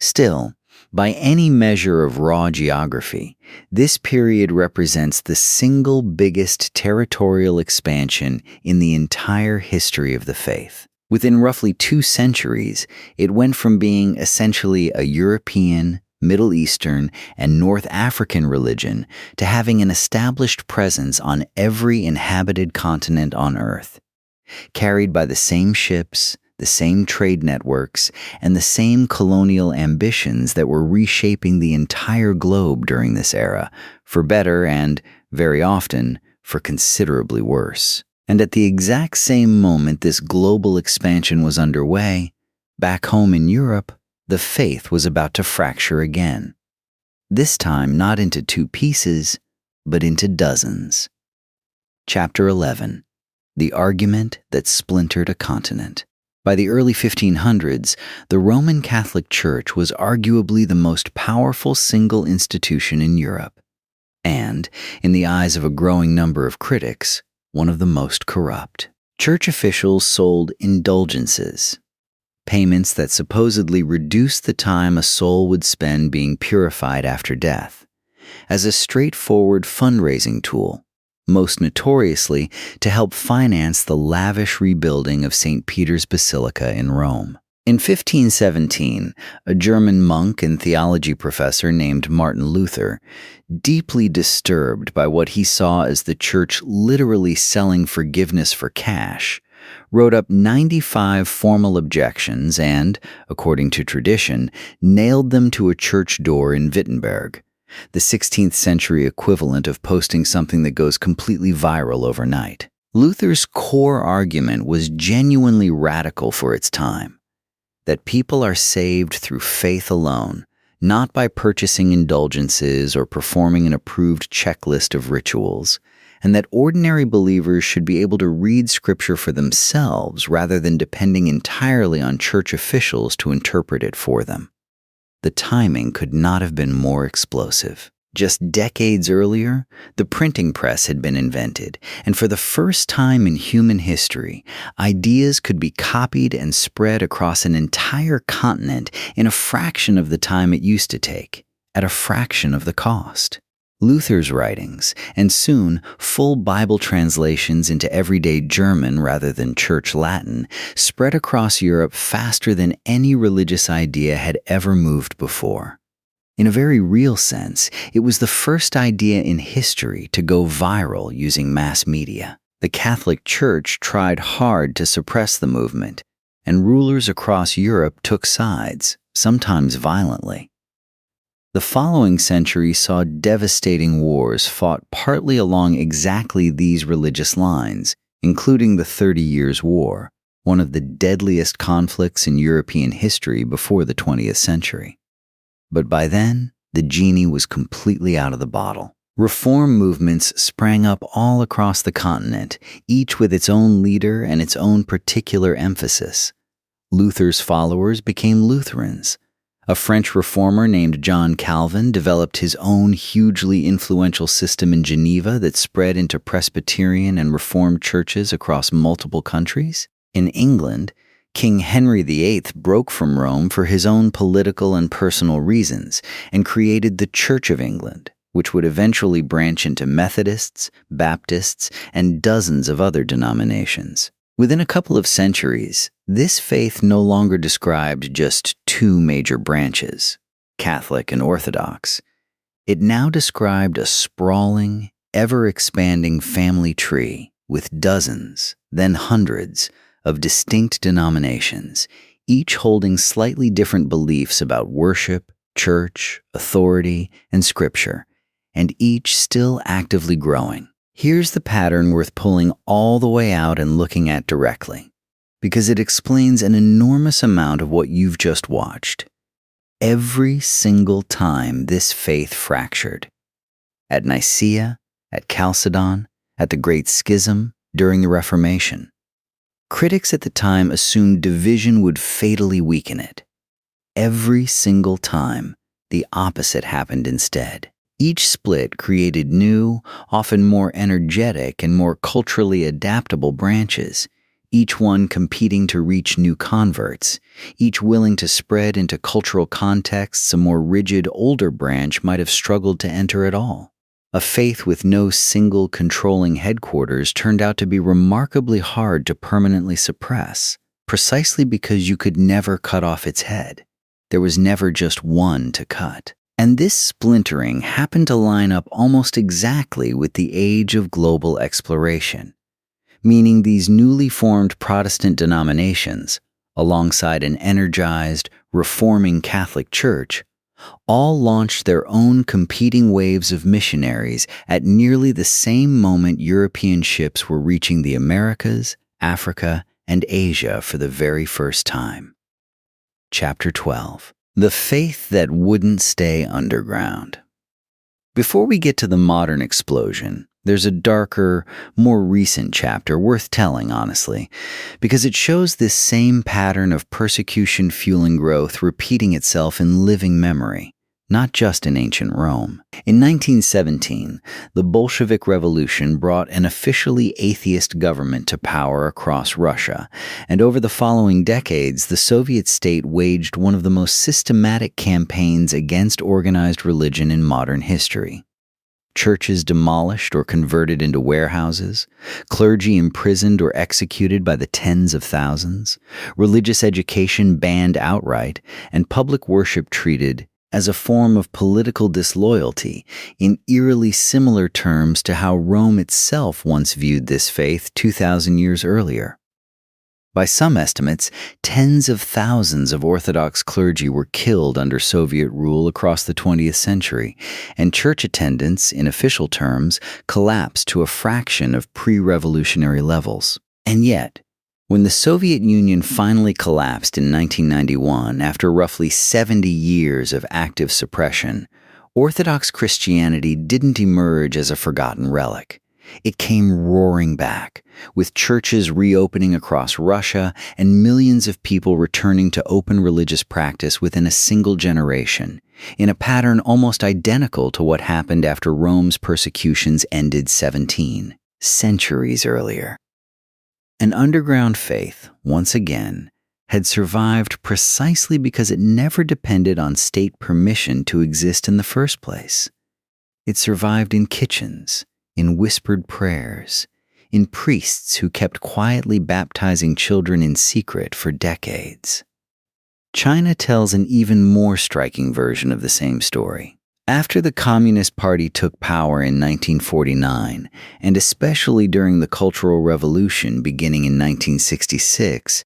Still, by any measure of raw geography, this period represents the single biggest territorial expansion in the entire history of the faith. Within roughly 2 centuries, it went from being essentially a European, Middle Eastern, and North African religion to having an established presence on every inhabited continent on Earth, carried by the same ships, the same trade networks, and the same colonial ambitions that were reshaping the entire globe during this era, for better and, very often, for considerably worse. And at the exact same moment this global expansion was underway, back home in Europe, the faith was about to fracture again. This time not into 2 pieces, but into dozens. Chapter 11. The Argument That Splintered a Continent. By the early 1500s, the Roman Catholic Church was arguably the most powerful single institution in Europe, and, in the eyes of a growing number of critics, one of the most corrupt. Church officials sold indulgences, payments that supposedly reduced the time a soul would spend being purified after death, as a straightforward fundraising tool, most notoriously to help finance the lavish rebuilding of St. Peter's Basilica in Rome. In 1517, a German monk and theology professor named Martin Luther, deeply disturbed by what he saw as the church literally selling forgiveness for cash, wrote up 95 formal objections and, according to tradition, nailed them to a church door in Wittenberg, the 16th century equivalent of posting something that goes completely viral overnight. Luther's core argument was genuinely radical for its time: that people are saved through faith alone, not by purchasing indulgences or performing an approved checklist of rituals, and that ordinary believers should be able to read Scripture for themselves rather than depending entirely on church officials to interpret it for them. The timing could not have been more explosive. Just decades earlier, the printing press had been invented, and for the first time in human history, ideas could be copied and spread across an entire continent in a fraction of the time it used to take, at a fraction of the cost. Luther's writings, and soon full Bible translations into everyday German rather than Church Latin, spread across Europe faster than any religious idea had ever moved before. In a very real sense, it was the first idea in history to go viral using mass media. The Catholic Church tried hard to suppress the movement, and rulers across Europe took sides, sometimes violently. The following century saw devastating wars fought partly along exactly these religious lines, including the 30 Years' War, one of the deadliest conflicts in European history before the 20th century. But by then, the genie was completely out of the bottle. Reform movements sprang up all across the continent, each with its own leader and its own particular emphasis. Luther's followers became Lutherans. A French reformer named John Calvin developed his own hugely influential system in Geneva that spread into Presbyterian and Reformed churches across multiple countries. In England, King Henry VIII broke from Rome for his own political and personal reasons and created the Church of England, which would eventually branch into Methodists, Baptists, and dozens of other denominations. Within a couple of centuries, this faith no longer described just two major branches, Catholic and Orthodox. It now described a sprawling, ever-expanding family tree with dozens, then hundreds, of distinct denominations, each holding slightly different beliefs about worship, church, authority, and Scripture, and each still actively growing. Here's the pattern worth pulling all the way out and looking at directly, because it explains an enormous amount of what you've just watched. Every single time this faith fractured, at Nicaea, at Chalcedon, at the Great Schism, during the Reformation, critics at the time assumed division would fatally weaken it. Every single time, the opposite happened instead. Each split created new, often more energetic and more culturally adaptable branches, each one competing to reach new converts, each willing to spread into cultural contexts a more rigid older branch might have struggled to enter at all. A faith with no single controlling headquarters turned out to be remarkably hard to permanently suppress, precisely because you could never cut off its head. There was never just one to cut. And this splintering happened to line up almost exactly with the age of global exploration, meaning these newly formed Protestant denominations, alongside an energized, reforming Catholic Church, all launched their own competing waves of missionaries at nearly the same moment European ships were reaching the Americas, Africa, and Asia for the very first time. Chapter 12. The Faith That Wouldn't Stay Underground. Before we get to the modern explosion, there's a darker, more recent chapter worth telling, honestly, because it shows this same pattern of persecution fueling growth repeating itself in living memory, not just in ancient Rome. In 1917, the Bolshevik Revolution brought an officially atheist government to power across Russia, and over the following decades, the Soviet state waged one of the most systematic campaigns against organized religion in modern history. churches demolished or converted into warehouses, clergy imprisoned or executed by the tens of thousands, religious education banned outright, and public worship treated as a form of political disloyalty in eerily similar terms to how Rome itself once viewed this faith 2,000 years earlier. By some estimates, tens of thousands of Orthodox clergy were killed under Soviet rule across the 20th century, and church attendance, in official terms, collapsed to a fraction of pre-revolutionary levels. And yet, when the Soviet Union finally collapsed in 1991 after roughly 70 years of active suppression, Orthodox Christianity didn't emerge as a forgotten relic. It came roaring back, with churches reopening across Russia and millions of people returning to open religious practice within a single generation, in a pattern almost identical to what happened after Rome's persecutions ended 17 centuries earlier. An underground faith, once again, had survived precisely because it never depended on state permission to exist in the first place. It survived in kitchens, in whispered prayers, in priests who kept quietly baptizing children in secret for decades. China tells an even more striking version of the same story. After the Communist Party took power in 1949, and especially during the Cultural Revolution beginning in 1966,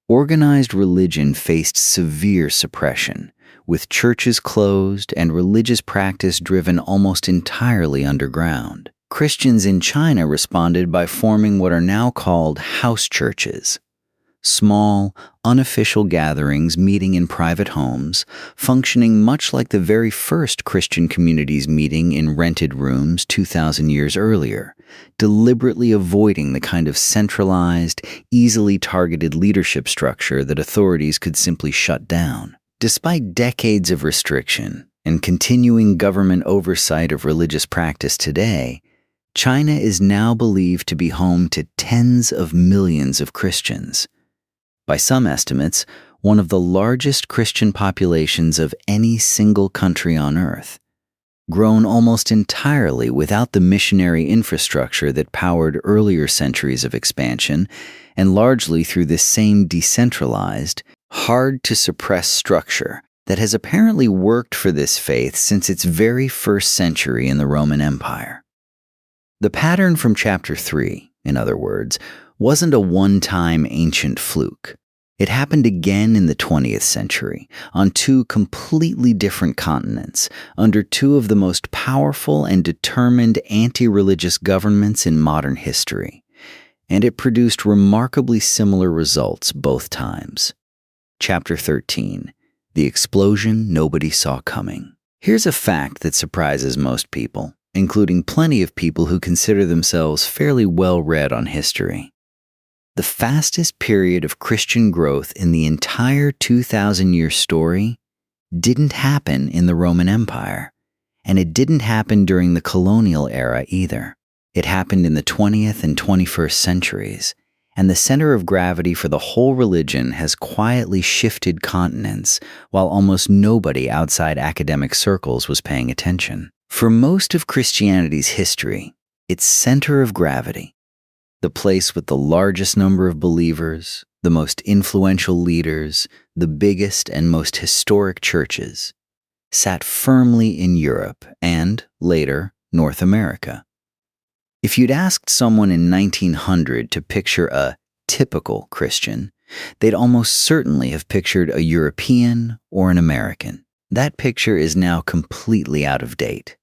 organized religion faced severe suppression, with churches closed and religious practice driven almost entirely underground. Christians in China responded by forming what are now called house churches, small, unofficial gatherings meeting in private homes, functioning much like the very first Christian communities meeting in rented rooms 2,000 years earlier, deliberately avoiding the kind of centralized, easily targeted leadership structure that authorities could simply shut down. Despite decades of restriction and continuing government oversight of religious practice today, China is now believed to be home to tens of millions of Christians. By some estimates, one of the largest Christian populations of any single country on earth, grown almost entirely without the missionary infrastructure that powered earlier centuries of expansion, and largely through this same decentralized, hard-to-suppress structure that has apparently worked for this faith since its very first century in the Roman Empire. The pattern from chapter 3, in other words, wasn't a one-time ancient fluke. It happened again in the 20th century, on two completely different continents, under two of the most powerful and determined anti-religious governments in modern history. And it produced remarkably similar results both times. Chapter 13, The Explosion Nobody Saw Coming. Here's a fact that surprises most people, including plenty of people who consider themselves fairly well-read on history. The fastest period of Christian growth in the entire 2,000-year story didn't happen in the Roman Empire, and it didn't happen during the colonial era either. It happened in the 20th and 21st centuries, and the center of gravity for the whole religion has quietly shifted continents while almost nobody outside academic circles was paying attention. For most of Christianity's history, its center of gravity, the place with the largest number of believers, the most influential leaders, the biggest and most historic churches, sat firmly in Europe and, later, North America. If you'd asked someone in 1900 to picture a typical Christian, they'd almost certainly have pictured a European or an American. That picture is now completely out of date.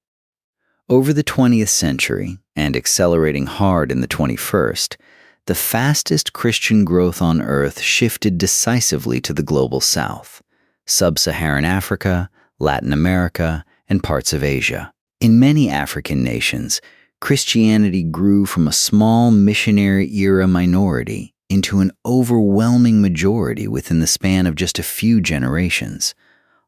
Over the 20th century, and accelerating hard in the 21st, the fastest Christian growth on Earth shifted decisively to the global South, sub-Saharan Africa, Latin America, and parts of Asia. In many African nations, Christianity grew from a small missionary-era minority into an overwhelming majority within the span of just a few generations,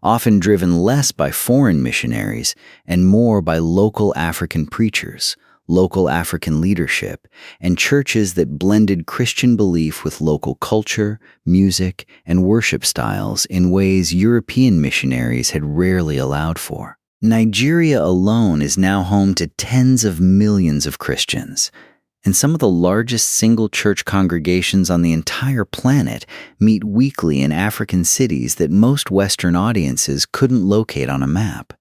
often driven less by foreign missionaries and more by local African preachers, local African leadership, and churches that blended Christian belief with local culture, music, and worship styles in ways European missionaries had rarely allowed for. Nigeria alone is now home to tens of millions of Christians, and some of the largest single church congregations on the entire planet meet weekly in African cities that most Western audiences couldn't locate on a map.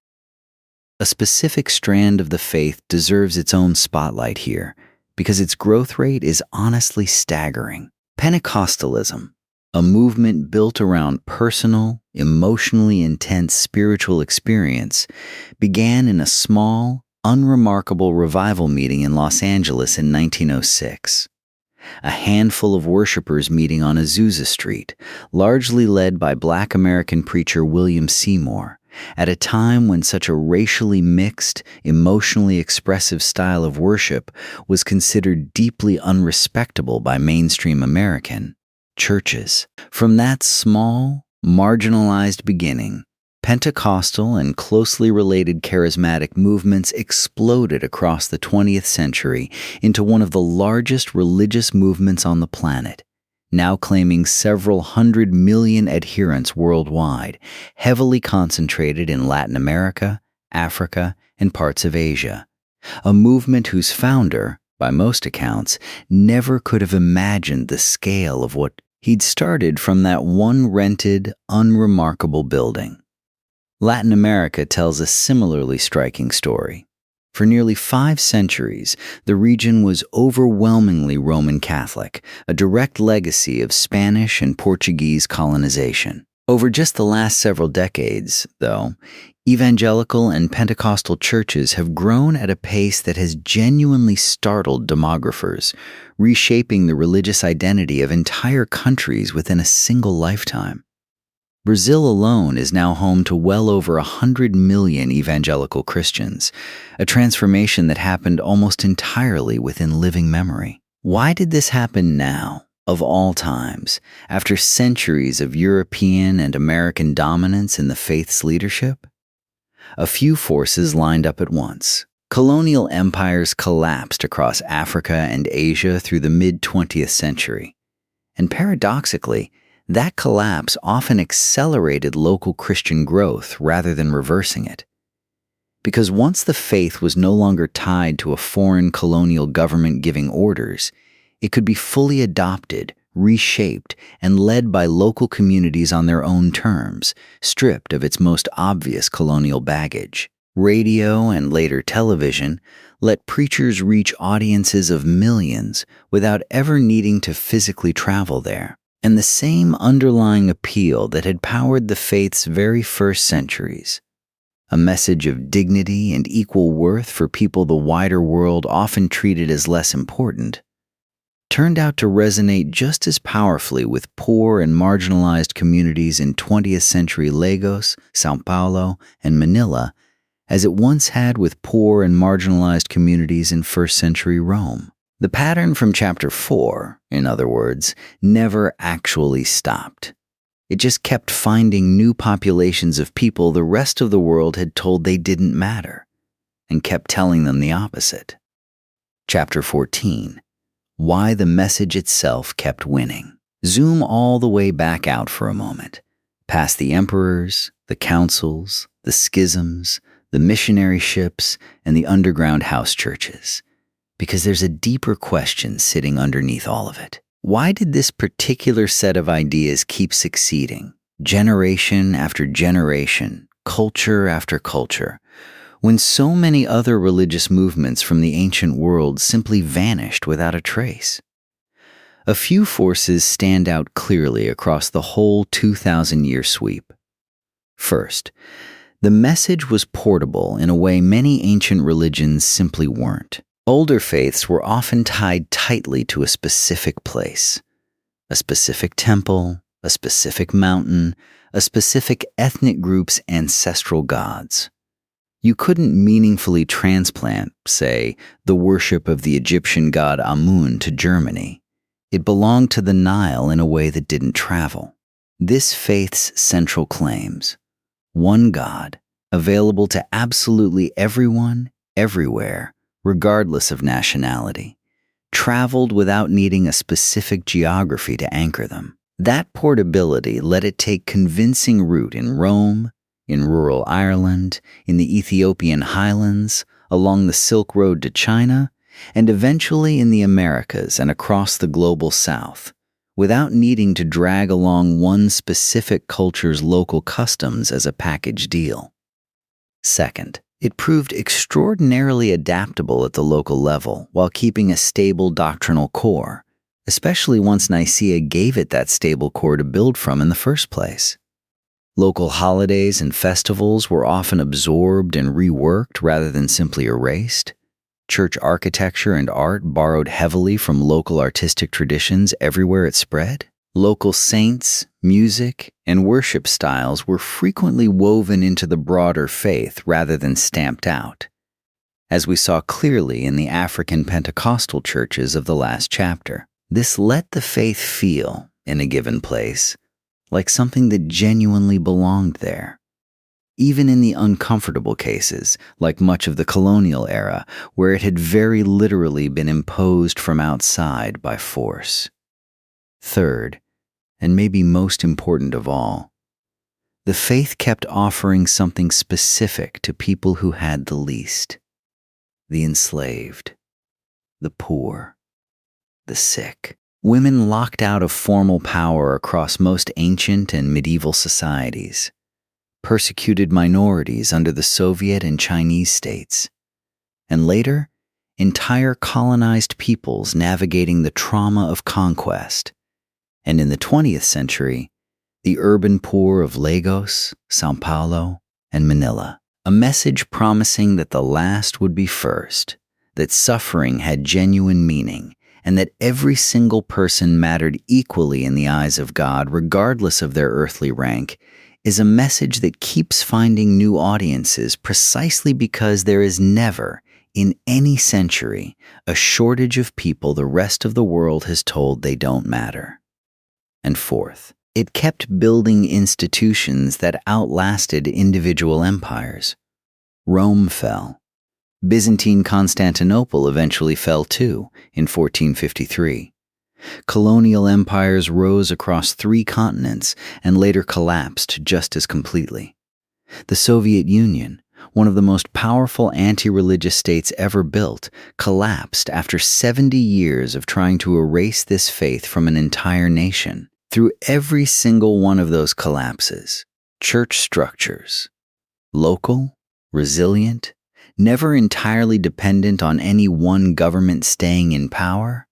A specific strand of the faith deserves its own spotlight here, because its growth rate is honestly staggering. Pentecostalism, a movement built around personal, emotionally intense spiritual experience, began in a small, unremarkable revival meeting in Los Angeles in 1906. A handful of worshipers meeting on Azusa Street, largely led by Black American preacher William Seymour, at a time when such a racially mixed, emotionally expressive style of worship was considered deeply unrespectable by mainstream American churches. From that small, marginalized beginning, Pentecostal and closely related charismatic movements exploded across the 20th century into one of the largest religious movements on the planet, now claiming several 100 million adherents worldwide, heavily concentrated in Latin America, Africa, and parts of Asia. A movement whose founder, by most accounts, never could have imagined the scale of what he'd started from that one rented, unremarkable building. Latin America tells a similarly striking story. For nearly 5 centuries, the region was overwhelmingly Roman Catholic, a direct legacy of Spanish and Portuguese colonization. Over just the last several decades, though, evangelical and Pentecostal churches have grown at a pace that has genuinely startled demographers, reshaping the religious identity of entire countries within a single lifetime. Brazil alone is now home to well over 100 million evangelical Christians, a transformation that happened almost entirely within living memory. Why did this happen now, of all times, after centuries of European and American dominance in the faith's leadership? A few forces lined up at once. Colonial empires collapsed across Africa and Asia through the mid-20th century. And paradoxically, that collapse often accelerated local Christian growth rather than reversing it. Because once the faith was no longer tied to a foreign colonial government giving orders, it could be fully adopted, reshaped, and led by local communities on their own terms, stripped of its most obvious colonial baggage. Radio and later television let preachers reach audiences of millions without ever needing to physically travel there. And the same underlying appeal that had powered the faith's very first centuries, a message of dignity and equal worth for people the wider world often treated as less important, turned out to resonate just as powerfully with poor and marginalized communities in 20th century Lagos, São Paulo, and Manila as it once had with poor and marginalized communities in first century Rome. The pattern from chapter 4, in other words, never actually stopped. It just kept finding new populations of people the rest of the world had told they didn't matter, and kept telling them the opposite. Chapter 14, Why the Message Itself Kept Winning. Zoom all the way back out for a moment, past the emperors, the councils, the schisms, the missionary ships, and the underground house churches. Because there's a deeper question sitting underneath all of it. Why did this particular set of ideas keep succeeding, generation after generation, culture after culture, when so many other religious movements from the ancient world simply vanished without a trace? A few forces stand out clearly across the whole 2,000-year sweep. First, the message was portable in a way many ancient religions simply weren't. Older faiths were often tied tightly to a specific place, a specific temple, a specific mountain, a specific ethnic group's ancestral gods. You couldn't meaningfully transplant, say, the worship of the Egyptian god Amun to Germany. It belonged to the Nile in a way that didn't travel. This faith's central claims, one God, available to absolutely everyone, everywhere, regardless of nationality, traveled without needing a specific geography to anchor them. That portability let it take convincing root in Rome, in rural Ireland, in the Ethiopian highlands, along the Silk Road to China, and eventually in the Americas and across the global South, without needing to drag along one specific culture's local customs as a package deal. Second, it proved extraordinarily adaptable at the local level while keeping a stable doctrinal core, especially once Nicaea gave it that stable core to build from in the first place. Local holidays and festivals were often absorbed and reworked rather than simply erased. Church architecture and art borrowed heavily from local artistic traditions everywhere it spread. Local saints, music, and worship styles were frequently woven into the broader faith rather than stamped out, as we saw clearly in the African Pentecostal churches of the last chapter. This let the faith feel, in a given place, like something that genuinely belonged there. Even in the uncomfortable cases, like much of the colonial era, where it had very literally been imposed from outside by force. Third, and maybe most important of all, the faith kept offering something specific to people who had the least: the enslaved, the poor, the sick. Women locked out of formal power across most ancient and medieval societies, persecuted minorities under the Soviet and Chinese states, and later, entire colonized peoples navigating the trauma of conquest, and in the 20th century, the urban poor of Lagos, São Paulo, and Manila. A message promising that the last would be first, that suffering had genuine meaning, and that every single person mattered equally in the eyes of God regardless of their earthly rank, is a message that keeps finding new audiences precisely because there is never, in any century, a shortage of people the rest of the world has told they don't matter. And fourth, it kept building institutions that outlasted individual empires. Rome fell. Byzantine Constantinople eventually fell too, in 1453. Colonial empires rose across 3 continents and later collapsed just as completely. The Soviet Union, one of the most powerful anti-religious states ever built, collapsed after 70 years of trying to erase this faith from an entire nation. Through every single one of those collapses, church structures, local, resilient, never entirely dependent on any one government staying in power,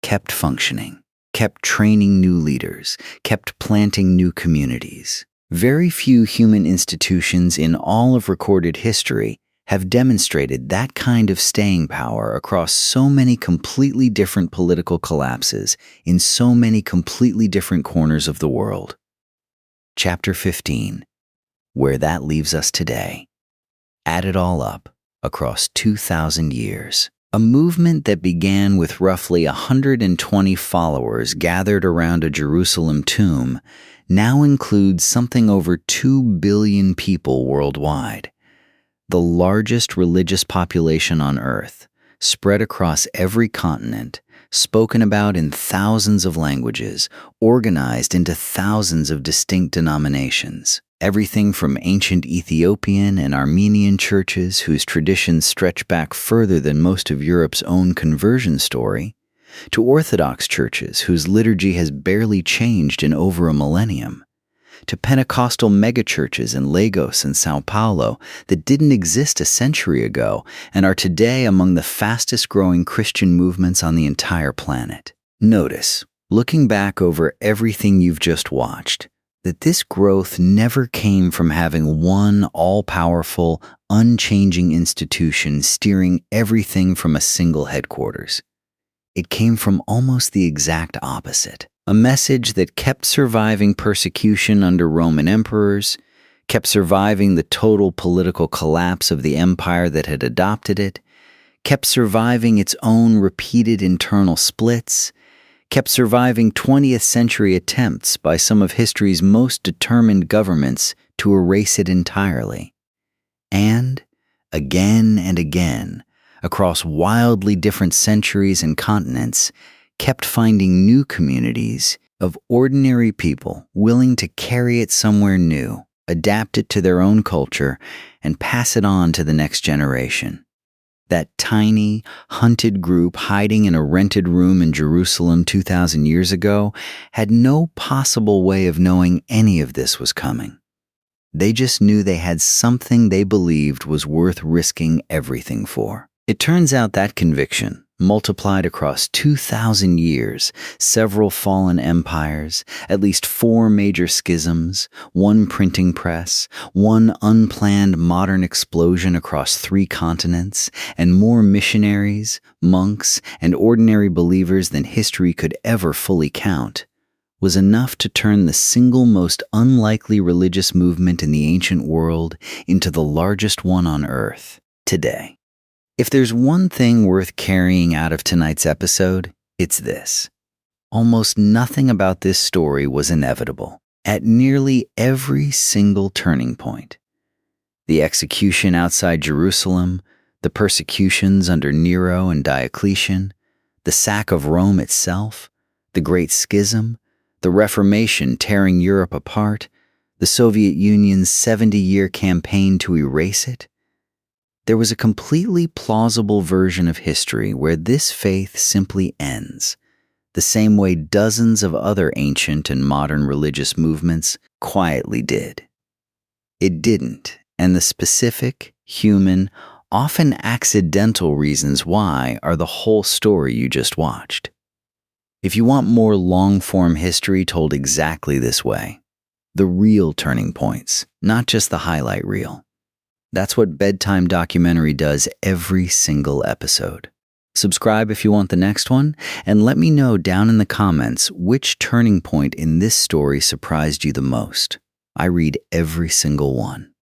kept functioning, kept training new leaders, kept planting new communities. Very few human institutions in all of recorded history have demonstrated that kind of staying power across so many completely different political collapses in so many completely different corners of the world. Chapter 15, where that leaves us today. Add it all up, across 2,000 years. A movement that began with roughly 120 followers gathered around a Jerusalem tomb now includes something over 2 billion people worldwide. The largest religious population on Earth, spread across every continent, spoken about in thousands of languages, organized into thousands of distinct denominations. Everything from ancient Ethiopian and Armenian churches whose traditions stretch back further than most of Europe's own conversion story, to Orthodox churches whose liturgy has barely changed in over a millennium, to Pentecostal megachurches in Lagos and São Paulo that didn't exist a century ago and are today among the fastest-growing Christian movements on the entire planet. Notice, looking back over everything you've just watched, that this growth never came from having one all-powerful, unchanging institution steering everything from a single headquarters. It came from almost the exact opposite. A message that kept surviving persecution under Roman emperors, kept surviving the total political collapse of the empire that had adopted it, kept surviving its own repeated internal splits, kept surviving 20th century attempts by some of history's most determined governments to erase it entirely. And, again and again, across wildly different centuries and continents, kept finding new communities of ordinary people willing to carry it somewhere new, adapt it to their own culture, and pass it on to the next generation. That tiny, hunted group hiding in a rented room in Jerusalem 2,000 years ago had no possible way of knowing any of this was coming. They just knew they had something they believed was worth risking everything for. It turns out that conviction, multiplied across 2,000 years, several fallen empires, at least 4 major schisms, 1 printing press, 1 unplanned modern explosion across 3 continents, and more missionaries, monks, and ordinary believers than history could ever fully count, was enough to turn the single most unlikely religious movement in the ancient world into the largest one on Earth today. If there's one thing worth carrying out of tonight's episode, it's this. Almost nothing about this story was inevitable at nearly every single turning point. The execution outside Jerusalem, the persecutions under Nero and Diocletian, the sack of Rome itself, the Great Schism, the Reformation tearing Europe apart, the Soviet Union's 70-year campaign to erase it. There was a completely plausible version of history where this faith simply ends, the same way dozens of other ancient and modern religious movements quietly did. It didn't, and the specific, human, often accidental reasons why are the whole story you just watched. If you want more long-form history told exactly this way, the real turning points, not just the highlight reel. That's what Bedtime documentary does every single episode. Subscribe if you want the next one, and let me know down in the comments which turning point in this story surprised you the most. I read every single one.